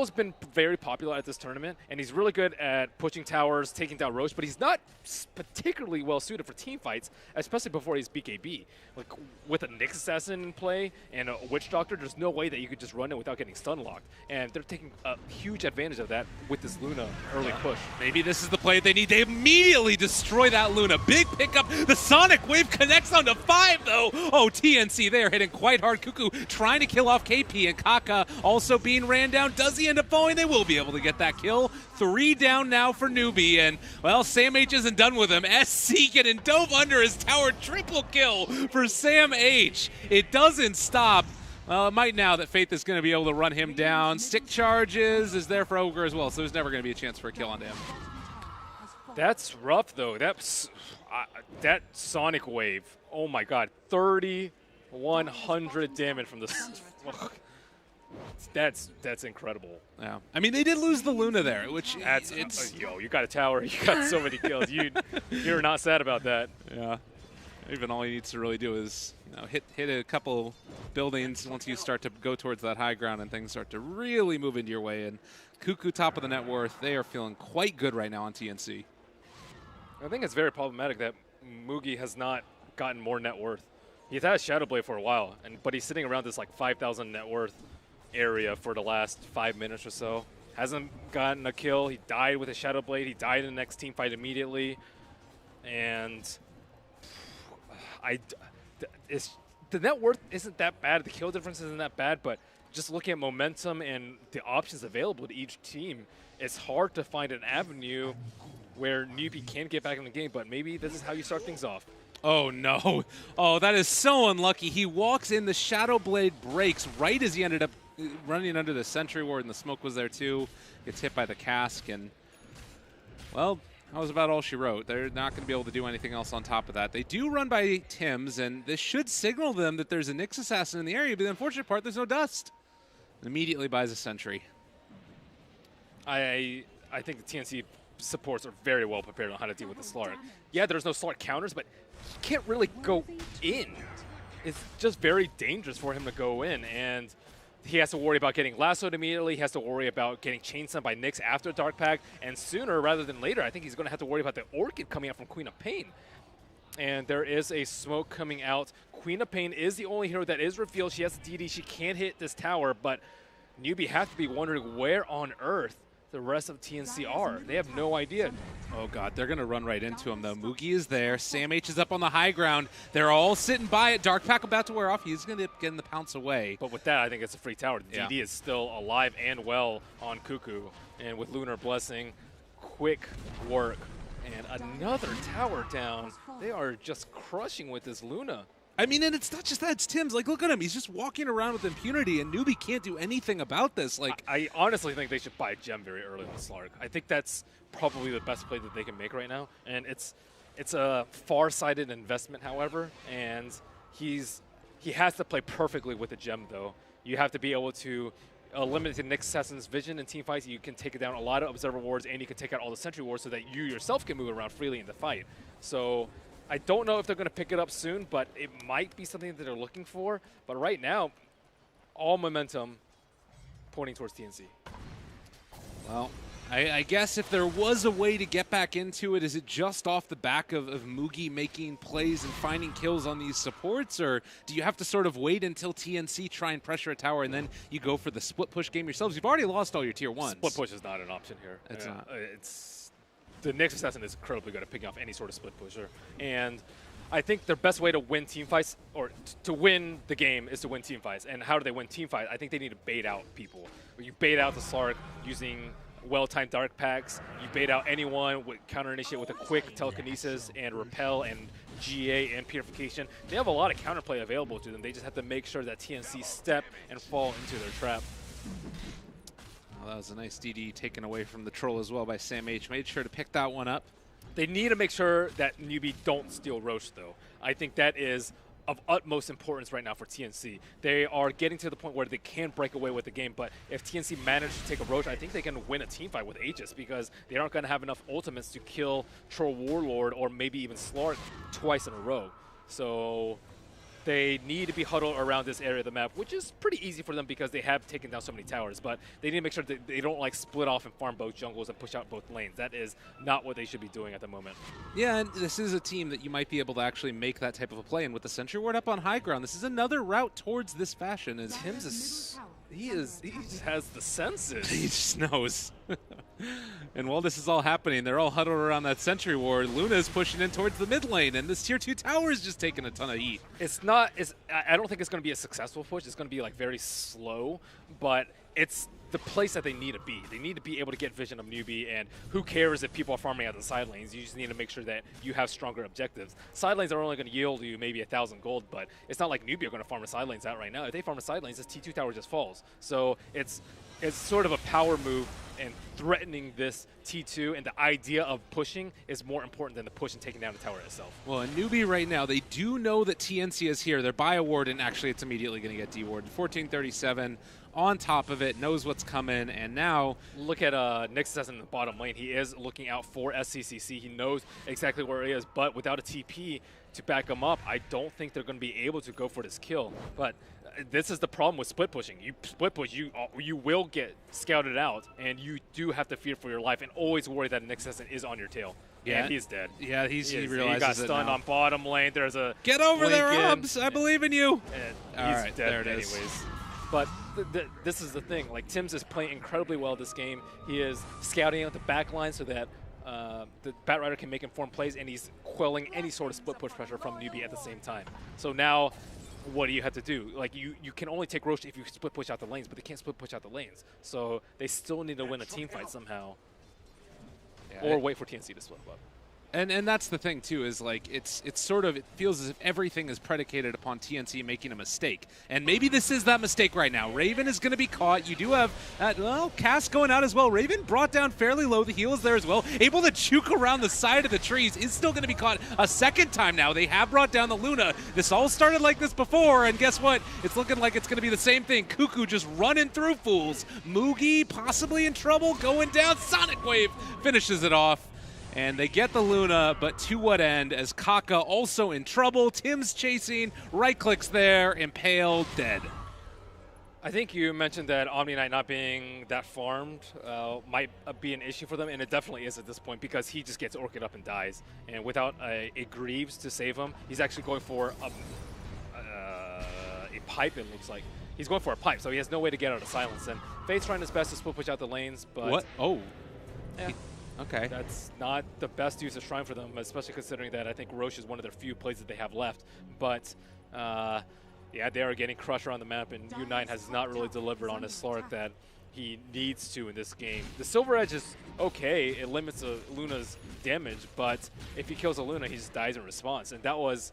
been very popular at this tournament, and he's really good at pushing towers, taking down Roche, but he's not particularly well suited for team fights, especially before he's BKB. Like, with a Nyx Assassin in play and a Witch Doctor, there's no way that you could just run it without getting stun locked. And they're taking a huge advantage of that with this Luna early push. Maybe this is the play they need. They immediately destroy that Luna. Big pickup. The Sonic Wave connects onto 5, though. Oh, TNC, they are hitting quite hard. Cuckoo trying to kill off KP, and Kaka also being ran down. Does he end up falling? They will be able to get that kill. 3 down now for Newbee, and, well, Sam H isn't done with him. SC getting dove under his tower. Triple kill for Sam H. It doesn't stop. Well, it might now that Faith is going to be able to run him down. Stick charges is there for Ogre as well, so there's never going to be a chance for a kill on him. That's rough, though. That Sonic Wave, oh my god, 3,100 damage from the... That's incredible. Yeah, I mean, they did lose the Luna there, which yo, you got a tower, you got so many kills. You're not sad about that. Yeah. Even all he needs to really do is, you know, hit a couple buildings once you start to go towards that high ground and things start to really move into your way. And Cuckoo, top of the net worth, they are feeling quite good right now on TNC. I think it's very problematic that Mugi has not gotten more net worth. He's had Shadow Blade for a while, but he's sitting around this like 5,000 net worth area for the last 5 minutes or so. Hasn't gotten a kill. He died with a Shadow Blade. He died in the next team fight immediately. And the net worth isn't that bad. The kill difference isn't that bad, but just looking at momentum and the options available to each team, it's hard to find an avenue where Newbee can get back in the game, but maybe this is how you start things off. Oh, no. Oh, that is so unlucky. He walks in, the Shadow Blade breaks right as he ended up running under the Sentry Ward, and the smoke was there too. Gets hit by the cask, and, well, that was about all she wrote. They're not going to be able to do anything else on top of that. They do run by Tims, and this should signal them that there's a Nyx Assassin in the area, but the unfortunate part, there's no dust. And immediately buys a Sentry. I think the TNC supports are very well prepared on how to deal with the Slark. Yeah, there's no Slark counters, but he can't really go in. It's just very dangerous for him to go in, and he has to worry about getting lassoed immediately. He has to worry about getting chainsawn by Nyx after Dark Pack, and sooner rather than later, I think he's going to have to worry about the Orchid coming out from Queen of Pain. And there is a smoke coming out. Queen of Pain is the only hero that is revealed. She has DD. She can hit this tower, but Newbee has to be wondering where on earth the rest of TNC are. They have no idea. Oh, God, they're going to run right into him, though. Mugi is there. Sam H is up on the high ground. They're all sitting by it. Dark Pack about to wear off. He's going to get in the pounce away. But with that, I think it's a free tower. DD is still alive and well on Cuckoo. And with Lunar Blessing, quick work. And another tower down. They are just crushing with this Luna. I mean, and it's not just that, it's Tim's. Like, look at him. He's just walking around with impunity, and Newbee can't do anything about this. Like, I honestly think they should buy a gem very early on the Slark. I think that's probably the best play that they can make right now. And it's a far-sighted investment, however, and he has to play perfectly with the gem, though. You have to be able to eliminate the Nyx Assassin's vision in team fights. You can take down a lot of Observer Wards, and you can take out all the Sentry Wards so that you yourself can move around freely in the fight. So I don't know if they're going to pick it up soon, but it might be something that they're looking for. But right now, all momentum pointing towards TNC. Well, I guess if there was a way to get back into it, is it just off the back of Mugi making plays and finding kills on these supports, or do you have to sort of wait until TNC try and pressure a tower and then you go for the split push game yourselves? You've already lost all your tier 1s. Split push is not an option here. It's not. The Nyx Assassin is incredibly good at picking off any sort of split pusher. And I think their best way to win team fights, or to win the game, is to win team fights. And how do they win team fights? I think they need to bait out people. You bait out the Slark using well-timed Dark Packs. You bait out anyone with counter-initiate with a quick telekinesis and repel and GA and purification. They have a lot of counterplay available to them. They just have to make sure that TNC step and fall into their trap. Well, that was a nice DD taken away from the troll as well by Sam H. Made sure to pick that one up. They need to make sure that Newbee don't steal Roche, though. I think that is of utmost importance right now for TNC. They are getting to the point where they can break away with the game, but if TNC manage to take a Roche, I think they can win a team fight with Aegis because they aren't going to have enough ultimates to kill Troll Warlord or maybe even Slark twice in a row. So they need to be huddled around this area of the map, which is pretty easy for them because they have taken down so many towers, but they need to make sure that they don't like split off and farm both jungles and push out both lanes. That is not what they should be doing at the moment. Yeah, and this is a team that you might be able to actually make that type of a play, and with the Sentry Ward up on high ground, this is another route towards this fashion. As Tim's is, he just has the senses. He just knows. And while this is all happening, they're all huddled around that Sentry Ward. Luna is pushing in towards the mid lane, and this tier 2 tower is just taking a ton of heat. I don't think it's going to be a successful push. It's going to be like very slow, but it's the place that they need to be. They need to be able to get vision of Newbee, and who cares if people are farming out the side lanes? You just need to make sure that you have stronger objectives. Side lanes are only going to yield you maybe 1,000 gold, but it's not like Newbee are going to farm the side lanes out right now. If they farm the side lanes, this T2 tower just falls. So it's sort of a power move, and threatening this T2 and the idea of pushing is more important than the push and taking down the tower itself. Well, in Newbee right now, they do know that TNC is here. They're by a ward, and actually it's immediately going to get dewarded. 1437 on top of it, knows what's coming, and now look at Nyx Assassin in the bottom lane. He is looking out for SCCC. He knows exactly where he is, but without a TP, to back them up, I don't think they're going to be able to go for this kill. But this is the problem with split pushing. You split push, you will get scouted out, and you do have to fear for your life and always worry that an Nyx assassin is on your tail. Yeah, and he's dead. Yeah, he realizes he got stunned on bottom lane. There's a get over there, Robs. I believe in you. And he's dead there it anyways. Is. But this is the thing. Like, Tims is playing incredibly well this game. He is scouting out the back line so that the Batrider can make informed plays, and he's quelling any sort of split push pressure from Newbee at the same time. So now, what do you have to do? Like, you can only take Roche if you split push out the lanes, but they can't split push out the lanes. So they still need to win a team fight somehow, or wait for TNC to split up. And that's the thing too, is like it's sort of, it feels as if everything is predicated upon TNC making a mistake, and maybe this is that mistake right now. Raven is going to be caught. You do have Cass going out as well. Raven brought down fairly low. The heal is there as well, able to juke around the side of the trees. Is still going to be caught a second time now. They have brought down the Luna. This all started like this before, and guess what? It's looking like it's going to be the same thing. Cuckoo just running through fools. Mugi possibly in trouble, going down. Sonic Wave finishes it off. And they get the Luna, but to what end? As Kaka also in trouble. Tim's chasing, right-clicks there, impaled, dead. I think you mentioned that Omni Knight not being that farmed might be an issue for them, and it definitely is at this point because he just gets orchid up and dies. And without a Greaves to save him, he's actually going for a pipe, it looks like. He's going for a pipe, so he has no way to get out of silence. And Fate's trying his best to split push out the lanes, but... What? Oh. Yeah. Okay. That's not the best use of Shrine for them, especially considering that I think Roche is one of their few plays that they have left. But, yeah, they are getting crushed around the map, and U9 has not really delivered on his Slark that he needs to in this game. The Silver Edge is okay. It limits Luna's damage, but if he kills a Luna, he just dies in response. And that was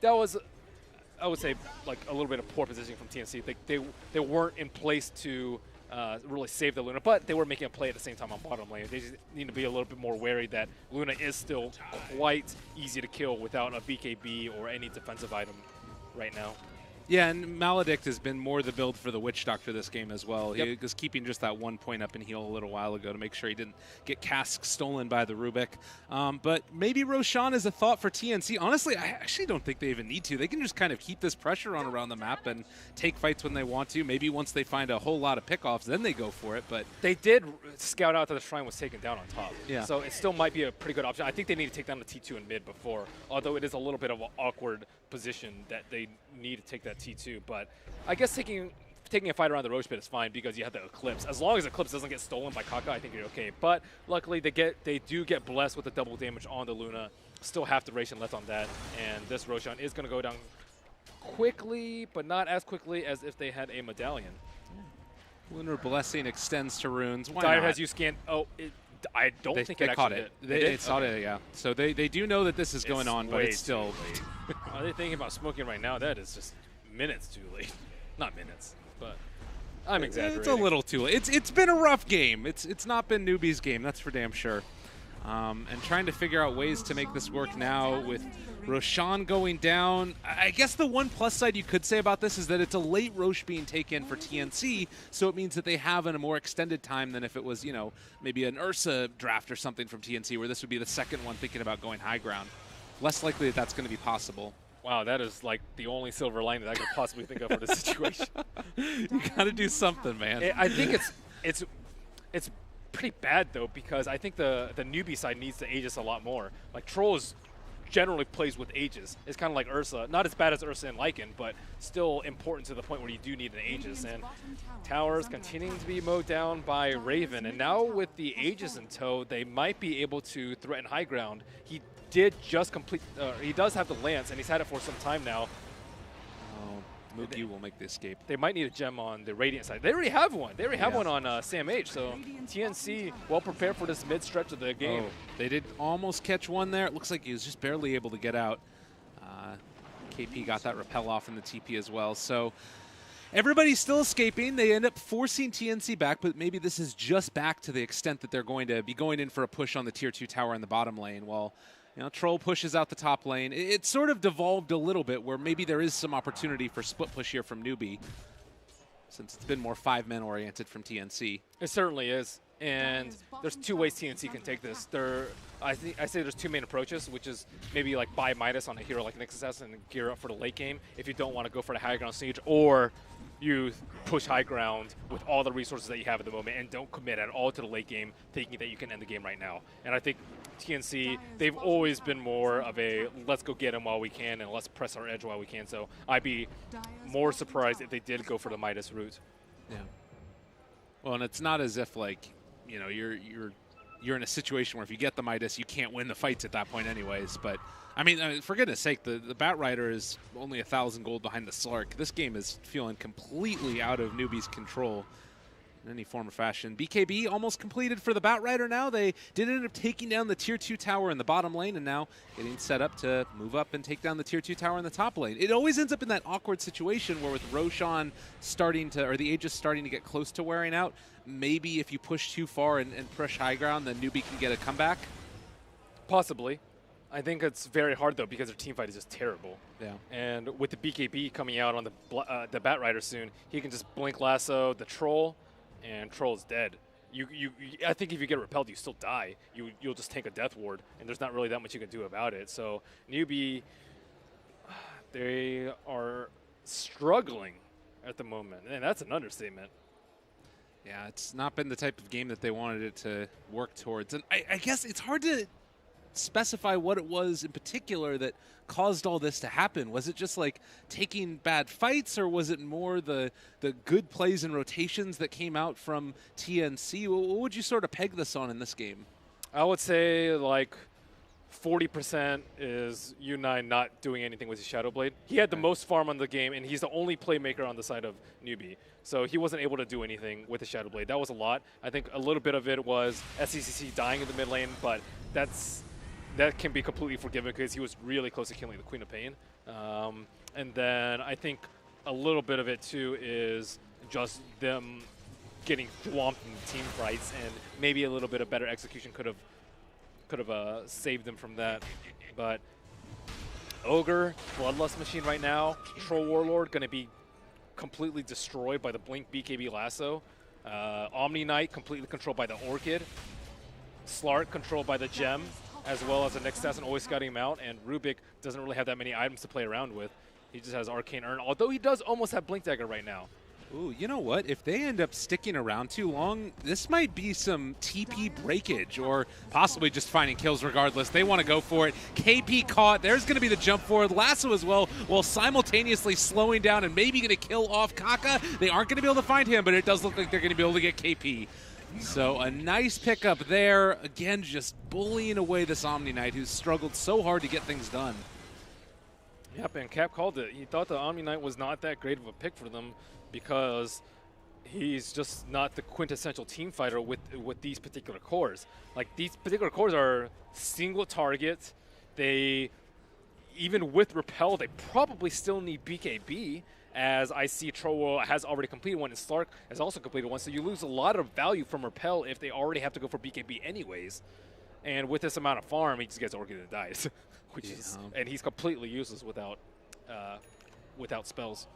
I would say, like a little bit of poor positioning from TNC. They weren't in place to really save the Luna, but they were making a play at the same time on bottom lane. They just need to be a little bit more wary that Luna is still quite easy to kill without a BKB or any defensive item right now. Yeah, and Maledict has been more the build for the Witch Doctor this game as well. Yep. He was keeping just that 1 point up in heal a little while ago to make sure he didn't get Cask stolen by the Rubik. But maybe Roshan is a thought for TNC. Honestly, I actually don't think they even need to. They can just kind of keep this pressure on around the map and take fights when they want to. Maybe once they find a whole lot of pickoffs, then they go for it. But they did scout out that the Shrine was taken down on top. Yeah. So it still might be a pretty good option. I think they need to take down the T2 in mid before, although it is a little bit of an awkward position that they need to take that T2. But I guess taking a fight around the Roche pit is fine because you have the Eclipse. As long as Eclipse doesn't get stolen by Kaka, I think you're okay. But luckily they do get blessed with the double damage on the Luna. Still have duration left on that, and this Roshan is going to go down quickly, but not as quickly as if they had a medallion. Lunar Blessing extends to runes. Why Dire not? has you scanned. Oh, I don't think they it caught actually it. did. They saw it, yeah. So they do know that this is going on, but it's still... Are they thinking about smoking right now? That is just minutes too late. Not minutes, but I'm exaggerating. It's a little too late. It's been a rough game. It's not been Newbee's game, that's for damn sure. And trying to figure out ways to make this work now with Roshan going down. I guess the one plus side you could say about this is that it's a late Roche being taken for TNC, so it means that they have in a more extended time than if it was, you know, maybe an Ursa draft or something from TNC, where this would be the second one thinking about going high ground. Less likely that that's going to be possible. Wow, that is like the only silver lining that I could possibly think of for this situation. You got to do something, man. I think it's pretty bad though, because I think the Newbee side needs the Aegis a lot more. Like Trolls generally plays with Aegis. It's kind of like Ursa, not as bad as Ursa and Lycan, but still important to the point where you do need an Aegis. And towers continuing to be mowed down by Raven, and now with the Aegis in tow, they might be able to threaten high ground. He did just complete. He does have the Lance, and he's had it for some time now. Mugi will make the escape. They might need a gem on the Radiant side. They already have one. They already have one on Sam H. So TNC well prepared for this mid stretch of the game. Oh, they did almost catch one there. It looks like he was just barely able to get out. KP got that repel off in the TP as well. So everybody's still escaping. They end up forcing TNC back, but maybe this is just back to the extent that they're going to be going in for a push on the tier 2 tower in the bottom lane. Well, you know, Troll pushes out the top lane. It sort of devolved a little bit where maybe there is some opportunity for split push here from Newbee, since it's been more 5-man oriented from TNC. It certainly is. And there's two ways TNC can take this. I say there's two main approaches, which is maybe like buy Midas on a hero like Nix Assassin and gear up for the late game if you don't want to go for the high ground siege, or you push high ground with all the resources that you have at the moment and don't commit at all to the late game, thinking that you can end the game right now. And I think TNC, they've always been more of a let's go get him while we can and let's press our edge while we can. So I'd be more surprised if they did go for the Midas route. Yeah. Well, and it's not as if like, you know, you're in a situation where if you get the Midas, you can't win the fights at that point anyways. But I mean, for goodness sake, the Bat Rider is only 1,000 gold behind the Slark. This game is feeling completely out of Newbee's control in any form or fashion. BKB almost completed for the Bat Rider now. They did end up taking down the Tier 2 tower in the bottom lane and now getting set up to move up and take down the Tier 2 tower in the top lane. It always ends up in that awkward situation where with Roshan starting to, or the Aegis starting to get close to wearing out, maybe if you push too far and push high ground, then Newbee can get a comeback? Possibly. I think it's very hard, though, because their team fight is just terrible. Yeah. And with the BKB coming out on the Bat Rider soon, he can just blink lasso the Troll, and Troll's dead. I think if you get repelled, you still die. You'll just take a death ward, and there's not really that much you can do about it. So Newbee, they are struggling at the moment, and that's an understatement. Yeah, it's not been the type of game that they wanted it to work towards. And I guess it's hard to specify what it was in particular that caused all this to happen. Was it just like taking bad fights, or was it more the good plays and rotations that came out from TNC? What would you sort of peg this on in this game? I would say like 40% is U9 not doing anything with his Shadow Blade. He had the most farm on the game, and he's the only playmaker on the side of Newbee. So he wasn't able to do anything with the Shadow Blade. That was a lot. I think a little bit of it was SCCC dying in the mid lane, but that can be completely forgiven because he was really close to killing the Queen of Pain. And then I think a little bit of it too is just them getting swamped in team fights, and maybe a little bit of better execution could have saved them from that. But Ogre, Bloodlust Machine right now, Troll Warlord going to be completely destroyed by the Blink BKB Lasso. Omni Knight completely controlled by the Orchid. Slark controlled by the Gem, as well as the Nix Assassin always scouting him out, and Rubik doesn't really have that many items to play around with. He just has Arcane Urn, although he does almost have Blink Dagger right now. Ooh, you know what? If they end up sticking around too long, this might be some TP breakage, or possibly just finding kills regardless. They want to go for it. KP caught. There's going to be the jump forward. Lasso as well, while simultaneously slowing down and maybe going to kill off Kaka. They aren't going to be able to find him, but it does look like they're going to be able to get KP. So a nice pickup there. Again, just bullying away this Omni Knight, who's struggled so hard to get things done. Yep, and Cap called it. He thought the Omni Knight was not that great of a pick for them because he's just not the quintessential team fighter with these particular cores. Like, these particular cores are single target. They, even with Repel, they probably still need BKB, as I see Troll has already completed one and Slark has also completed one. So you lose a lot of value from Repel if they already have to go for BKB anyways. And with this amount of farm, he just gets Orchid and dies, which is, and he's completely useless without spells.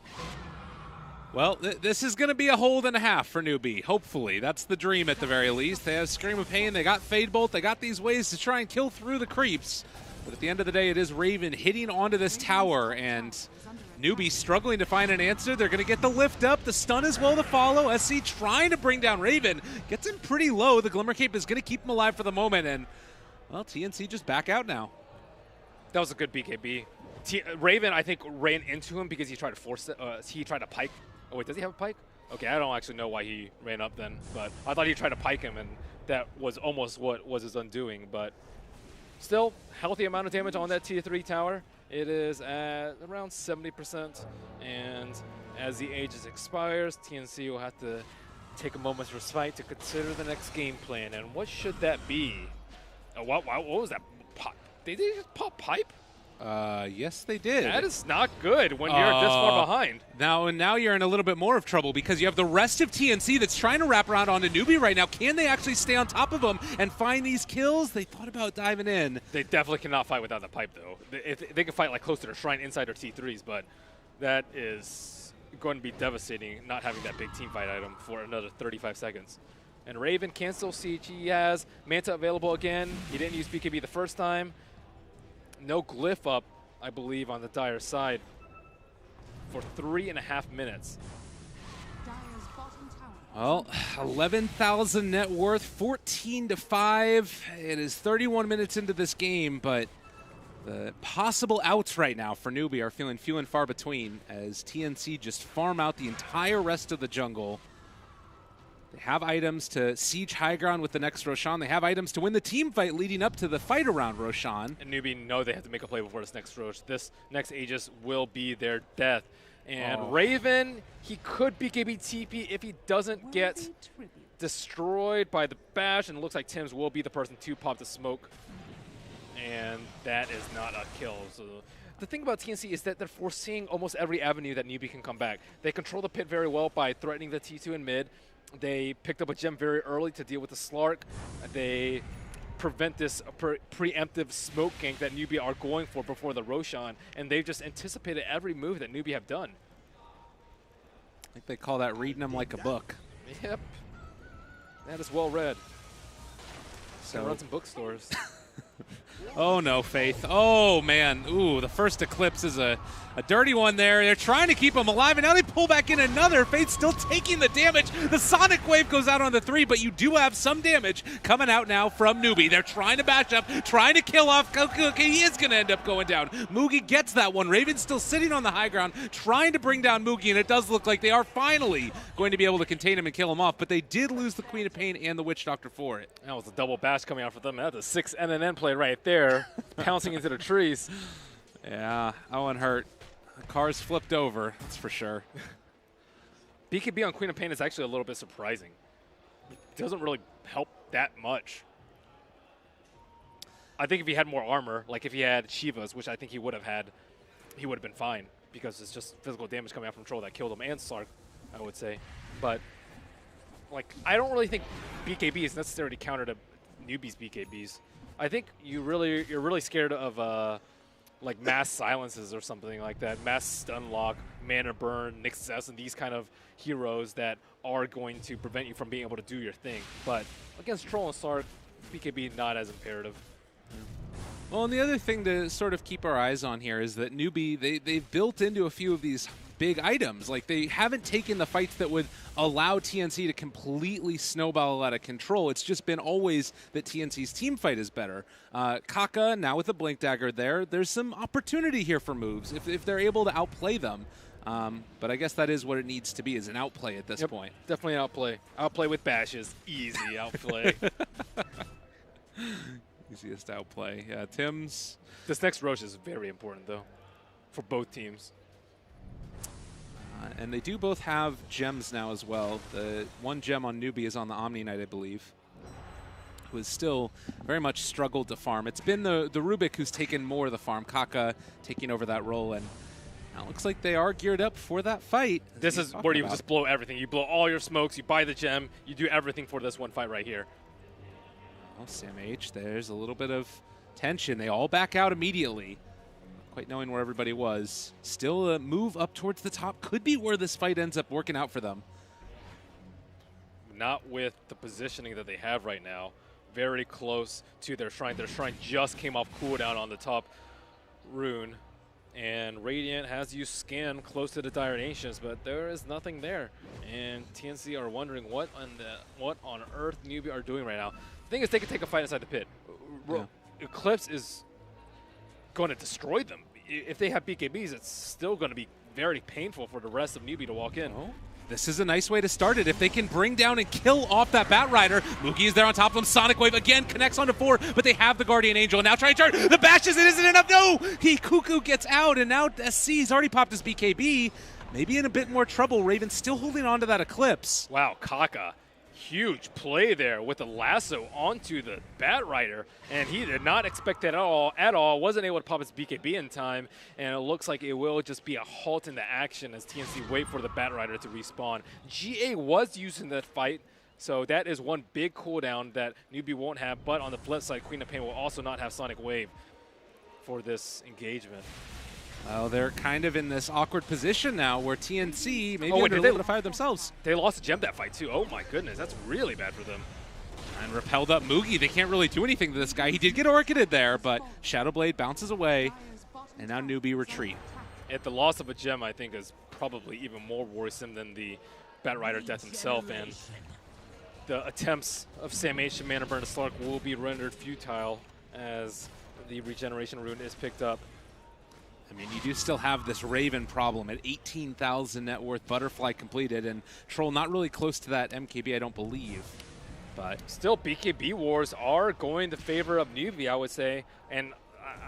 Well, this is going to be a hold and a half for Newbee, hopefully. That's the dream at the very least. They have Scream of Pain, they got Fade Bolt, they got these ways to try and kill through the creeps. But at the end of the day, it is Raven hitting onto this tower, and Newbee struggling to find an answer. They're going to get the lift up, the stun as well to follow. SC trying to bring down Raven. Gets him pretty low. The Glimmer Cape is going to keep him alive for the moment, and, well, TNC just back out now. That was a good BKB. Raven, I think, ran into him because he tried to force it. He tried to pike. Oh, wait, does he have a pike? Okay, I don't actually know why he ran up then, but I thought he tried to pike him, and that was almost what was his undoing. But still, healthy amount of damage on that Tier 3 tower. It is at around 70%, and as the Aegis expires, TNC will have to take a moment's respite to consider the next game plan. And what should that be? Oh, what was that? Pop? Did they just pop pipe? Yes, they did. That is not good when you're this far behind. Now you're in a little bit more of trouble because you have the rest of TNC that's trying to wrap around onto Newbee right now. Can they actually stay on top of him and find these kills? They thought about diving in. They definitely cannot fight without the pipe, though. They can fight like close to their shrine inside their T3s, but that is going to be devastating not having that big team fight item for another 35 seconds. And Raven can still siege. He has Manta available again. He didn't use BKB the first time. No glyph up, I believe, on the Dire side for 3.5 minutes. Dire's bottom tower. Well, 11,000 net worth, 14-5. It is 31 minutes into this game, but the possible outs right now for Newbee are feeling few and far between as TNC just farm out the entire rest of the jungle. They have items to siege high ground with the next Roshan. They have items to win the team fight leading up to the fight around Roshan. And Newbee know they have to make a play before this next Rosh. This next Aegis will be their death. And Raven, he could BKB TP if he doesn't get destroyed by the bash. And it looks like Tim's will be the person to pop the smoke. And that is not a kill. So the thing about TNC is that they're foreseeing almost every avenue that Newbee can come back. They control the pit very well by threatening the T2 in mid. They picked up a gem very early to deal with the Slark. They prevent this preemptive smoke gank that Newbee are going for before the Roshan, and they've just anticipated every move that Newbee have done. I think they call that reading them like a book. Yep. That is well read. So run some bookstores. Oh no, Faith. Oh man. Ooh, the first Eclipse is a dirty one there. They're trying to keep him alive, and now they pull back in another. Faith still taking the damage. The Sonic Wave goes out on the 3, but you do have some damage coming out now from Newbee. They're trying to bash up, trying to kill off. Okay, he is going to end up going down. Mugi gets that one. Raven's still sitting on the high ground, trying to bring down Mugi, and it does look like they are finally going to be able to contain him and kill him off, but they did lose the Queen of Pain and the Witch Doctor for it. That was a double bash coming out for them. That's a 6 NNN play right there, pouncing into the trees. Yeah, that one hurt. The car's flipped over, that's for sure. BKB on Queen of Pain is actually a little bit surprising. It doesn't really help that much. I think if he had more armor, like if he had Shiva's, which I think he would have had, he would have been fine because it's just physical damage coming out from Troll that killed him, and Slark, I would say. But like, I don't really think BKB is necessarily counter to Newbee's BKBs. I think you're really scared of like mass silences or something like that, mass stun lock, mana burn, Nyx Assassin, these kind of heroes that are going to prevent you from being able to do your thing. But against Troll and Slark, BKB not as imperative. Well, and the other thing to sort of keep our eyes on here is that Newbee, they've built into a few of these big items. Like, they haven't taken the fights that would allow TNC to completely snowball out of control. It's just been always that TNC's team fight is better. Kaka, now with the Blink Dagger there's some opportunity here for moves if they're able to outplay them. But I guess that is what it needs to be, is an outplay at this point. Definitely an outplay. Outplay with bashes. Easy outplay. Easiest outplay. Yeah, Tim's. This next Rosh is very important, though, for both teams. And they do both have gems now as well. The one gem on Newbee is on the Omni Knight, I believe, who has still very much struggled to farm. It's been the Rubik who's taken more of the farm, Kaka taking over that role, and now it looks like they are geared up for that fight. This is where you just blow everything. You blow all your smokes, you buy the gem, you do everything for this one fight right here. Well, Sam H, there's a little bit of tension. They all back out immediately. Quite knowing where everybody was. Still a move up towards the top could be where this fight ends up working out for them. Not with the positioning that they have right now. Very close to their shrine. Their shrine just came off cooldown on the top rune. And Radiant has used Scan close to the Dire Nations, but there is nothing there. And TNC are wondering what on earth Newbee are doing right now. The thing is, they can take a fight inside the pit. Yeah. Eclipse is going to destroy them. If they have BKBs, it's still going to be very painful for the rest of Newbee to walk in. Oh. This is a nice way to start it. If they can bring down and kill off that Batrider, Mugi is there on top of him. Sonic Wave again connects onto 4, but they have the Guardian Angel. Now trying to charge. The bashes, it isn't enough. No! Cuckoo gets out, and now SC's already popped his BKB. Maybe in a bit more trouble. Raven still holding on to that Eclipse. Wow, Kaka. Huge play there with the lasso onto the Batrider, and he did not expect that at all. Wasn't able to pop his BKB in time, and it looks like it will just be a halt in the action as TNC wait for the Batrider to respawn. GA was used in that fight, so that is one big cooldown that Newbee won't have, but on the flip side, Queen of Pain will also not have Sonic Wave for this engagement. Well, they're kind of in this awkward position now where TNC maybe wait, under a little bit of fire themselves. They lost a gem that fight too. Oh my goodness, that's really bad for them. And repelled up Mugi. They can't really do anything to this guy. He did get orchided there, but Shadowblade bounces away, and now Newbee retreat. At the loss of a gem, I think, is probably even more worrisome than the Batrider death himself, and the attempts of Sam H to mana burn a Slark will be rendered futile as the regeneration rune is picked up. I mean, you do still have this Raven problem at 18,000 net worth, Butterfly completed, and Troll not really close to that MKB, I don't believe. But still, BKB wars are going in favor of Newbee, I would say, and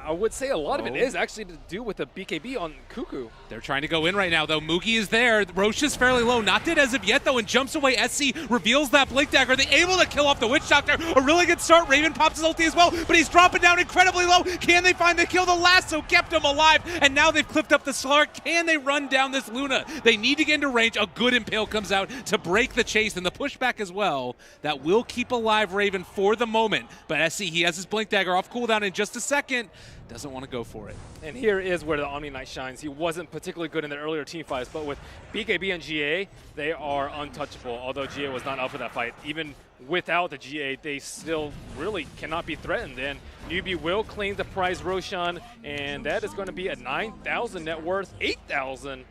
I would say a lot of it is actually to do with the BKB on Cuckoo. They're trying to go in right now, though. Mugi is there. Roche is fairly low. Not dead as of yet, though, and jumps away. SC reveals that Blink Dagger. Are they able to kill off the Witch Doctor? A really good start. Raven pops his ulti as well, but he's dropping down incredibly low. Can they find the kill? The lasso kept him alive, and now they've clipped up the Slark. Can they run down this Luna? They need to get into range. A good Impale comes out to break the chase, and the pushback as well. That will keep alive Raven for the moment. But SC, he has his Blink Dagger off cooldown in just a second. Doesn't want to go for it. And here is where the Omni Knight shines. He wasn't particularly good in the earlier team fights, but with BKB and GA, they are untouchable, although GA was not up for that fight. Even without the GA, they still really cannot be threatened. And Newbee will claim the prize Roshan, and that is going to be a 9,000 net worth, 8,000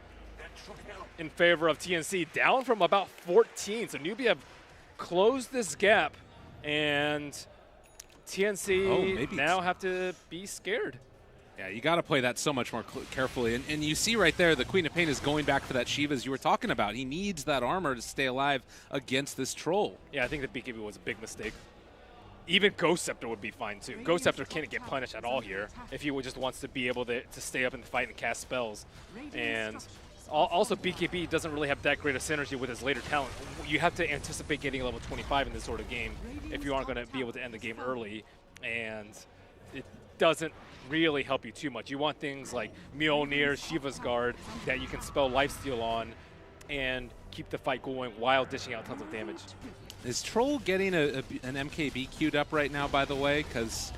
in favor of TNC, down from about 14. So Newbee have closed this gap, and TNC now have to be scared. Yeah, you got to play that so much more carefully. And you see right there, the Queen of Pain is going back for that Shiva as you were talking about. He needs that armor to stay alive against this Troll. Yeah, I think the BKB was a big mistake. Even Ghost Scepter would be fine too. Ghost Scepter can't get punished at all here if he just wants to be able to stay up in the fight and cast spells. And also, BKB doesn't really have that great a synergy with his later talent. You have to anticipate getting level 25 in this sort of game if you aren't going to be able to end the game early, and it doesn't really help you too much. You want things like Mjolnir, Shiva's Guard that you can spell Lifesteal on and keep the fight going while dishing out tons of damage. Is Troll getting an MKB queued up right now, by the way? Because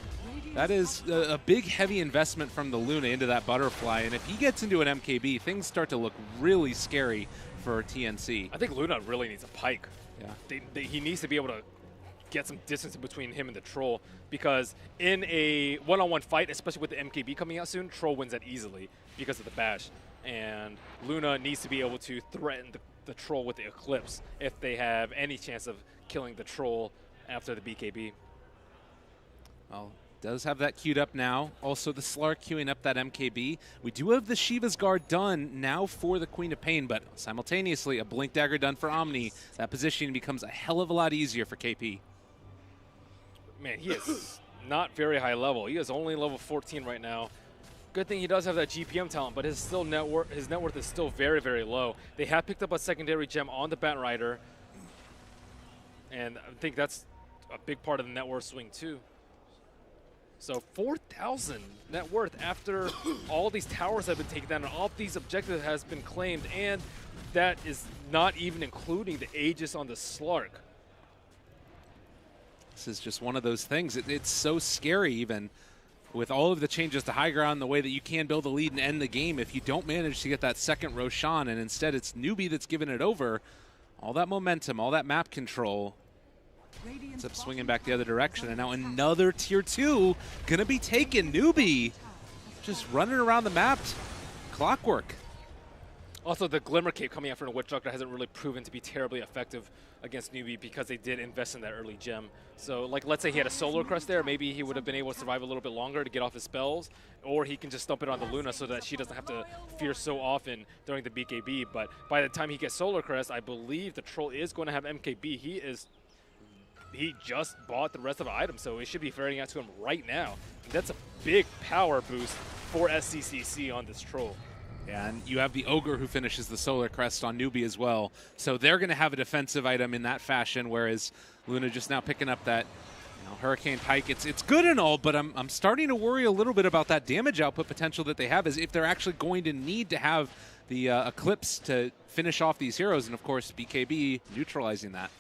that is a big, heavy investment from the Luna into that Butterfly, and if he gets into an MKB, things start to look really scary for TNC. I think Luna really needs a Pike. Yeah, he needs to be able to get some distance between him and the Troll, because in a one-on-one fight, especially with the MKB coming out soon, Troll wins that easily because of the bash. And Luna needs to be able to threaten the Troll with the Eclipse if they have any chance of killing the Troll after the BKB. Well, does have that queued up now. Also the Slark queuing up that MKB. We do have the Shiva's Guard done now for the Queen of Pain, but simultaneously a Blink Dagger done for Omni. That positioning becomes a hell of a lot easier for KP. Man, he is not very high level. He is only level 14 right now. Good thing he does have that GPM talent, but his net worth is still very, very low. They have picked up a secondary gem on the Batrider, and I think that's a big part of the net worth swing too. So 4,000 net worth after all these towers have been taken down and all these objectives has been claimed, and that is not even including the Aegis on the Slark. This is just one of those things. It's so scary even with all of the changes to high ground, the way that you can build a lead and end the game. If you don't manage to get that second Roshan and instead it's Newbee that's giving it over, all that momentum, all that map control, ends up swinging back the other direction, and now another tier 2 gonna be taken. Newbee just running around the map, clockwork. Also, the Glimmer Cape coming out from the Witch Doctor hasn't really proven to be terribly effective against Newbee because they did invest in that early gem. So, like, let's say he had a Solar Crest there, maybe he would have been able to survive a little bit longer to get off his spells, or he can just stump it on the Luna so that she doesn't have to fear so often during the BKB. But by the time he gets Solar Crest, I believe the Troll is going to have MKB. He just bought the rest of the items, so it should be ferrying out to him right now. And that's a big power boost for SCCC on this Troll. Yeah, and you have the Ogre who finishes the Solar Crest on Newbee as well. So they're going to have a defensive item in that fashion, whereas Luna just now picking up that Hurricane Pike. It's good and all, but I'm starting to worry a little bit about that damage output potential that they have, as if they're actually going to need to have the Eclipse to finish off these heroes, and of course BKB neutralizing that.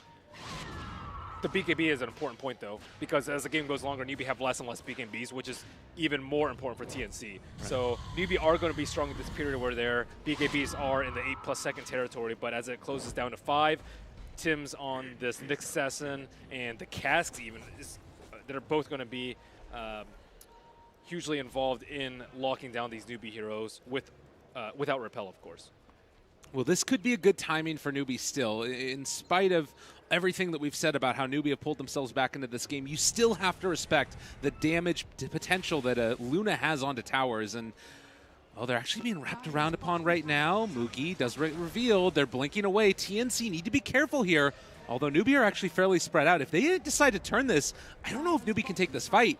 the BKB is an important point, though, because as the game goes longer, Newbee have less and less BKBs, which is even more important for TNC. Right. So Newbee are going to be strong in this period where their BKBs are in the 8+ second territory, but as it closes down to 5, Tim's on this Nyx Assassin and the Casks even, they're both going to be hugely involved in locking down these Newbee heroes without repel, of course. Well, this could be a good timing for Newbee still. In spite of everything that we've said about how Newbee have pulled themselves back into this game, you still have to respect the damage potential that Luna has onto towers. And, oh, they're actually being wrapped around upon right now. Mugi does reveal. They're blinking away. TNC need to be careful here. Although Newbee are actually fairly spread out. If they decide to turn this, I don't know if Newbee can take this fight.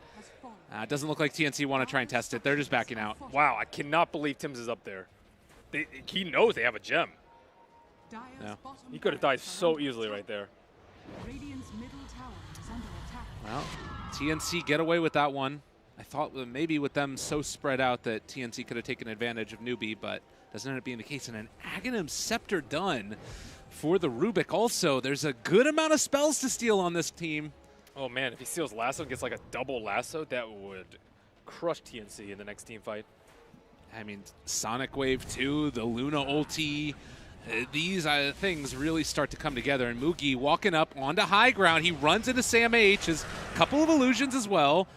It doesn't look like TNC want to try and test it. They're just backing out. Wow, I cannot believe Tim's is up there. He knows they have a gem. Yeah. He could have died so easily right there. Well, TNC get away with that one. I thought maybe with them so spread out that TNC could have taken advantage of Newbee, but doesn't end up being the case. And an Aghanim Scepter done for the Rubik also. There's a good amount of spells to steal on this team. Oh, man, if he steals Lasso and gets like a double Lasso, that would crush TNC in the next team fight. I mean, Sonic Wave 2, the Luna ulti, these things really start to come together. And Mugi walking up onto high ground. He runs into Sam H. His couple of illusions as well.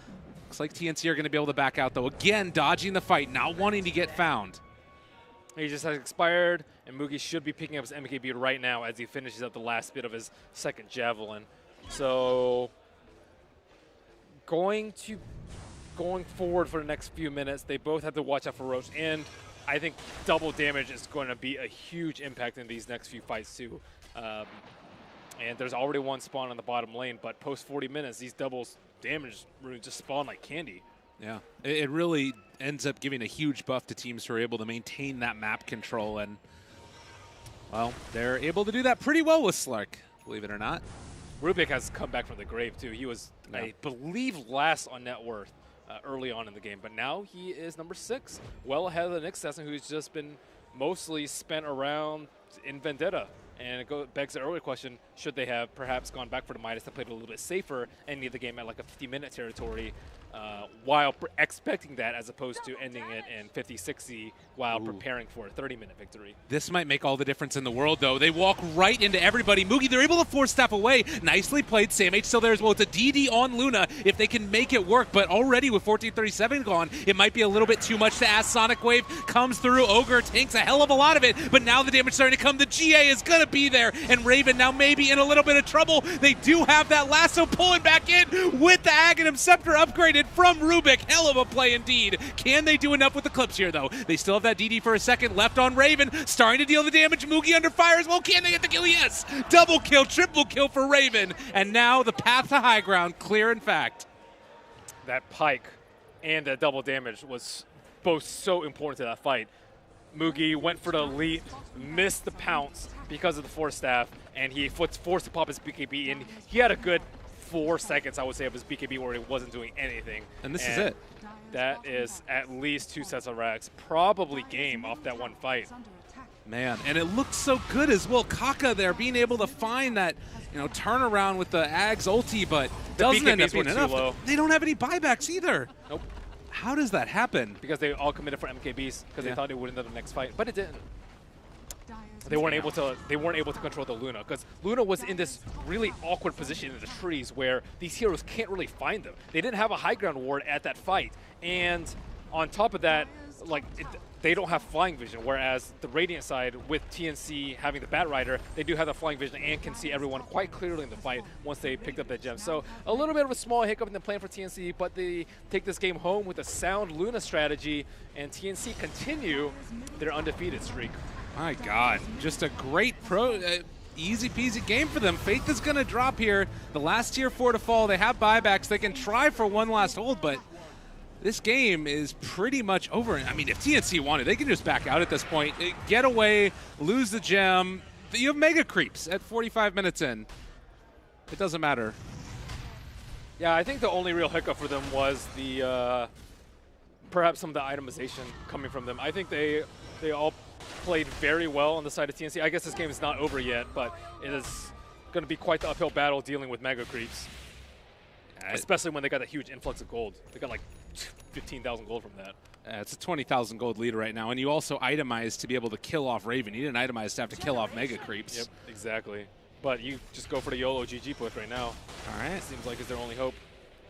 Looks like TNC are going to be able to back out, though. Again, dodging the fight, not wanting to get found. He just has expired, and Mugi should be picking up his MKB right now as he finishes up the last bit of his second Javelin. So going forward for the next few minutes, they both have to watch out for Roche, and I think double damage is going to be a huge impact in these next few fights too. And there's already one spawn on the bottom lane, but post 40 minutes, these doubles damage runes just spawn like candy. Yeah, it really ends up giving a huge buff to teams who are able to maintain that map control, and, well, they're able to do that pretty well with Slark, believe it or not. Rubik has come back from the grave too. He was, I believe, last on net worth early on in the game, but now he is number 6, well ahead of the Nyx Assassin, who's just been mostly spent around in Vendetta. And it begs the earlier question, should they have perhaps gone back for the Midas to play it a little bit safer and leave the game at like a 50-minute territory while expecting that, as opposed to ending it in 50-60 while preparing for a 30-minute victory. This might make all the difference in the world, though. They walk right into everybody. Mugi, they're able to force staff away. Nicely played. Sam H still there as well. It's a DD on Luna if they can make it work, but already with 1437 gone, it might be a little bit too much to ask. Sonic Wave comes through. Ogre tanks a hell of a lot of it, but now the damage starting to come. The GA is going to be there, and Raven now maybe in a little bit of trouble. They do have that lasso pulling back in with the Aghanim Scepter upgraded from Rubik. Hell of a play indeed. Can they do enough with the clips here, though? They still have that DD for a second left on Raven, starting to deal the damage. Mugi under fire as well. Can they get the kill? Yes! Double kill, triple kill for Raven. And now the path to high ground clear, in fact. That pike and that double damage was both so important to that fight. Mugi went for the elite, missed the pounce because of the force staff, and he was forced to pop his BKB, and he had a good 4 seconds, I would say, of his BKB where he wasn't doing anything. And this is it. That is at least 2 sets of racks, probably game off that one fight. Man, and it looked so good as well. Kaka there being able to find that, turnaround with the Ag's ulti, but doesn't end up being enough. Low. They don't have any buybacks either. Nope. How does that happen? Because they all committed for MKBs because they thought it would end up the next fight, but it didn't. They weren't able to control the Luna because Luna was in this really awkward position in the trees where these heroes can't really find them. They didn't have a high ground ward at that fight, and on top of that, they don't have flying vision, whereas the Radiant side, with TNC having the Bat Rider, they do have the flying vision and can see everyone quite clearly in the fight once they picked up that gem. So a little bit of a small hiccup in the plan for TNC, but they take this game home with a sound Luna strategy, and TNC continue their undefeated streak. My God, just a great easy peasy game for them. Faith is going to drop here. The last tier 4 to fall. They have buybacks. They can try for one last hold, but this game is pretty much over. I mean, if TNC wanted, they can just back out at this point. Get away, lose the gem. You have mega creeps at 45 minutes in. It doesn't matter. Yeah, I think the only real hiccup for them was the perhaps some of the itemization coming from them. I think they all played very well on the side of TNC. I guess this game is not over yet, but it is going to be quite the uphill battle dealing with Mega Creeps. Especially when they got that huge influx of gold. They got like 15,000 gold from that. It's a 20,000 gold lead right now, and you also itemize to be able to kill off Raven. You didn't itemize to have to kill off Mega Creeps. Yep, exactly. But you just go for the YOLO GG push right now. All right. Seems like it's their only hope.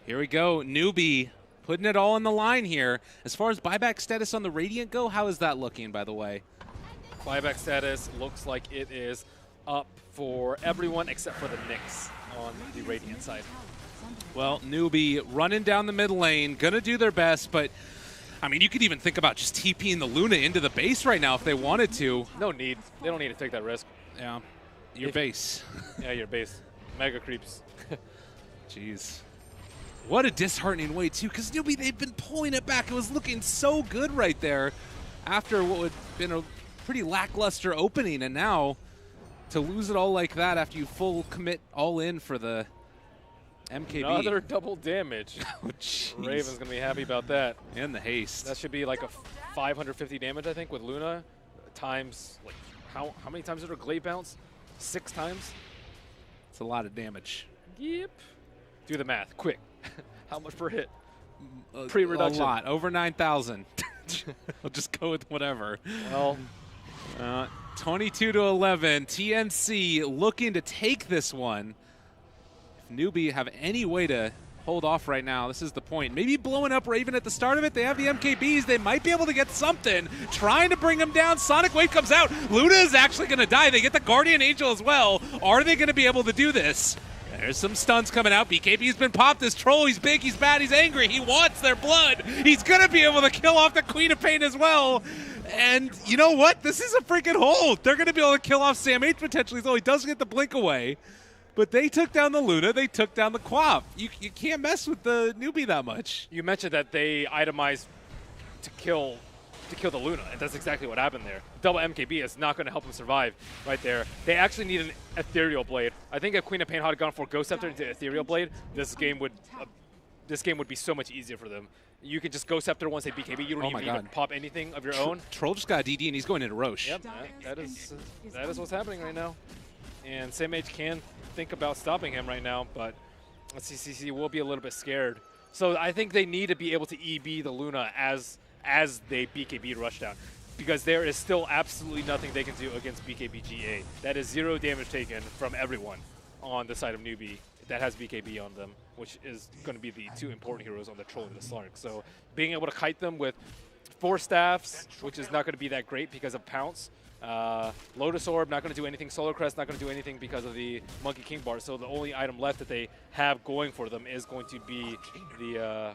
Here we go. Newbee putting it all on the line here. As far as buyback status on the Radiant go, how is that looking, by the way? Buyback status looks like it is up for everyone except for the Nyx on the Radiant side. Well, Newbee running down the mid lane, going to do their best, but I mean, you could even think about just TPing the Luna into the base right now if they wanted to. No need. They don't need to take that risk. Yeah. Your base. Yeah, your base. Mega Creeps. Jeez. What a disheartening way, too, because Newbee, they've been pulling it back. It was looking so good right there after what would have been a pretty lackluster opening, and now to lose it all like that after you full commit all in for the MKB. Another double damage. Oh, jeez. Raven's going to be happy about that. And the haste. That should be like a 550 damage, I think, with Luna. Times, like, how many times did her Glade bounce? 6 times? It's a lot of damage. Yep. Do the math, quick. How much per hit? Pre-reduction. A lot, over 9,000. I'll just go with whatever. Well, 22 to 11. TNC looking to take this one. If Newbee have any way to hold off right now, this is the point. Maybe blowing up Raven at the start of it. They have the MKBs. They might be able to get something. Trying to bring him down. Sonic Wave comes out. Luna is actually going to die. They get the Guardian Angel as well. Are they going to be able to do this? There's some stuns coming out. BKB's been popped. This troll, he's big, he's bad, he's angry. He wants their blood. He's going to be able to kill off the Queen of Pain as well. And you know what? This is a freaking hold. They're going to be able to kill off Sam H potentially, though he does get the blink away. But they took down the Luna. They took down the Quap. You can't mess with the Newbee that much. you mentioned that they itemized to kill the Luna, and that's exactly what happened there. Double MKB is not going to help them survive right there. They actually need an Ethereal Blade. I think if Queen of Pain had gone for Ghost Scepter into Ethereal Blade, this game would be so much easier for them. You can just Ghost Scepter once they BKB. You don't even need to pop anything of your own. Troll just got a DD, and he's going into Roche. Yep, that is what's happening right now. And SamH can think about stopping him right now, but SCCC will be a little bit scared. So I think they need to be able to EB the Luna as they BKB Rushdown, because there is still absolutely nothing they can do against BKB GA. That is 0 damage taken from everyone on the side of Newbee that has BKB on them, which is going to be the 2 important heroes on the Troll and the Slark. So being able to kite them with 4 staffs, which is not going to be that great because of Pounce. Lotus Orb, not going to do anything. Solar Crest, not going to do anything because of the Monkey King Bar. So the only item left that they have going for them is going to be the...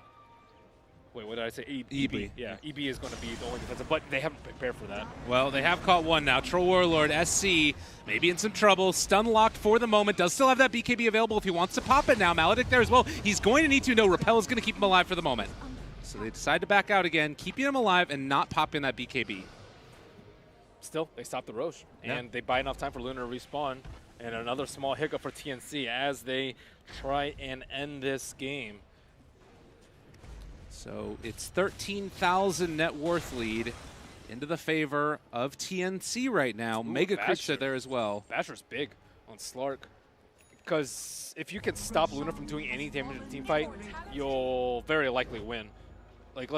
wait, what did I say? EB. Yeah, EB is going to be the only defensive, but they haven't prepared for that. Well, they have caught one now. Troll Warlord, SC, maybe in some trouble. Stun locked for the moment. Does still have that BKB available if he wants to pop it now. Maledict there as well. He's going to need to. No, Repel is going to keep him alive for the moment. So they decide to back out again, keeping him alive and not popping that BKB. Still, they stop the Roche, and they buy enough time for Luna to respawn. And another small hiccup for TNC as they try and end this game. So it's 13,000 net worth lead into the favor of TNC right now. Mega Creeps are there as well. Basher's big on Slark, because if you can stop Luna from doing any damage in a team fight, you'll very likely win. Like,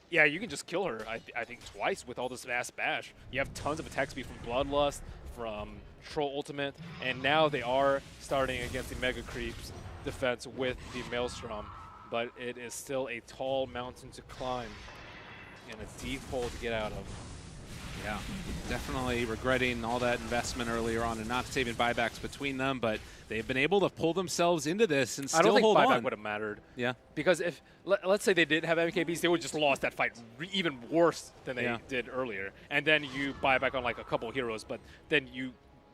yeah, you can just kill her, I think, twice with all this fast bash. You have tons of attack speed from Bloodlust, from Troll Ultimate, and now they are starting against the Mega Creeps defense with the Maelstrom. But it is still a tall mountain to climb and a deep hole to get out of. Yeah, definitely regretting all that investment earlier on and not saving buybacks between them, but they've been able to pull themselves into this and still hold on. I don't think buyback would have mattered. Yeah. Because if, let's say they did have MKBs, they would have just lost that fight even worse than they did earlier. And then you buy back on like a couple of heroes, but then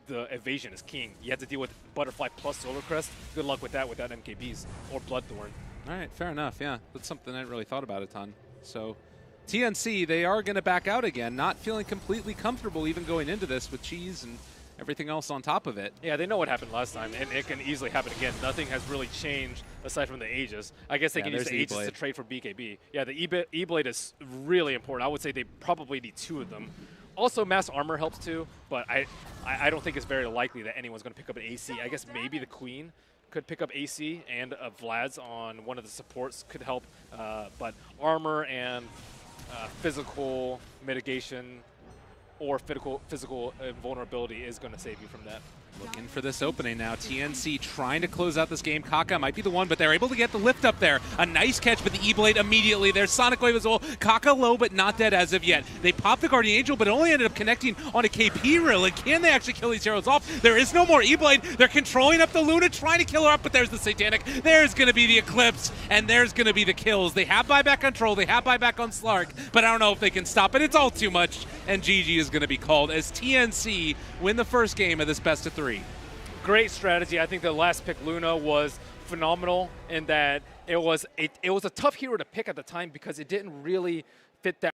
the evasion is king. You have to deal with Butterfly plus Solar Crest. Good luck with that without MKBs or Bloodthorn. All right, fair enough, yeah. That's something I hadn't really thought about a ton. So TNC, they are going to back out again, not feeling completely comfortable even going into this with Cheese and everything else on top of it. Yeah, they know what happened last time, and it can easily happen again. Nothing has really changed aside from the Aegis. I guess they can use the Aegis to trade for BKB. Yeah, the E-Blade is really important. I would say they probably need 2 of them Also, mass armor helps too, but I don't think it's very likely that anyone's going to pick up an AC. I guess maybe the Queen could pick up AC, and Vlad's on one of the supports could help. But armor and physical mitigation or physical invulnerability is going to save you from that. Looking for this opening now. TNC trying to close out this game. Kaka might be the one, but they're able to get the lift up there. A nice catch, but the E-Blade immediately. There's Sonic Wave as well. Kaka low, but not dead as of yet. They popped the Guardian Angel, but it only ended up connecting on a KP really. Can they actually kill these heroes off? There is no more E-Blade. They're controlling up the Luna, trying to kill her up, but there's the Satanic. There's going to be the Eclipse, and there's going to be the kills. They have buyback control. They have buyback on Slark, but I don't know if they can stop it. It's all too much, and GG is going to be called as TNC win the first game of this best-of-3. Great strategy. I think the last pick, Luna, was phenomenal in that it was a tough hero to pick at the time because it didn't really fit that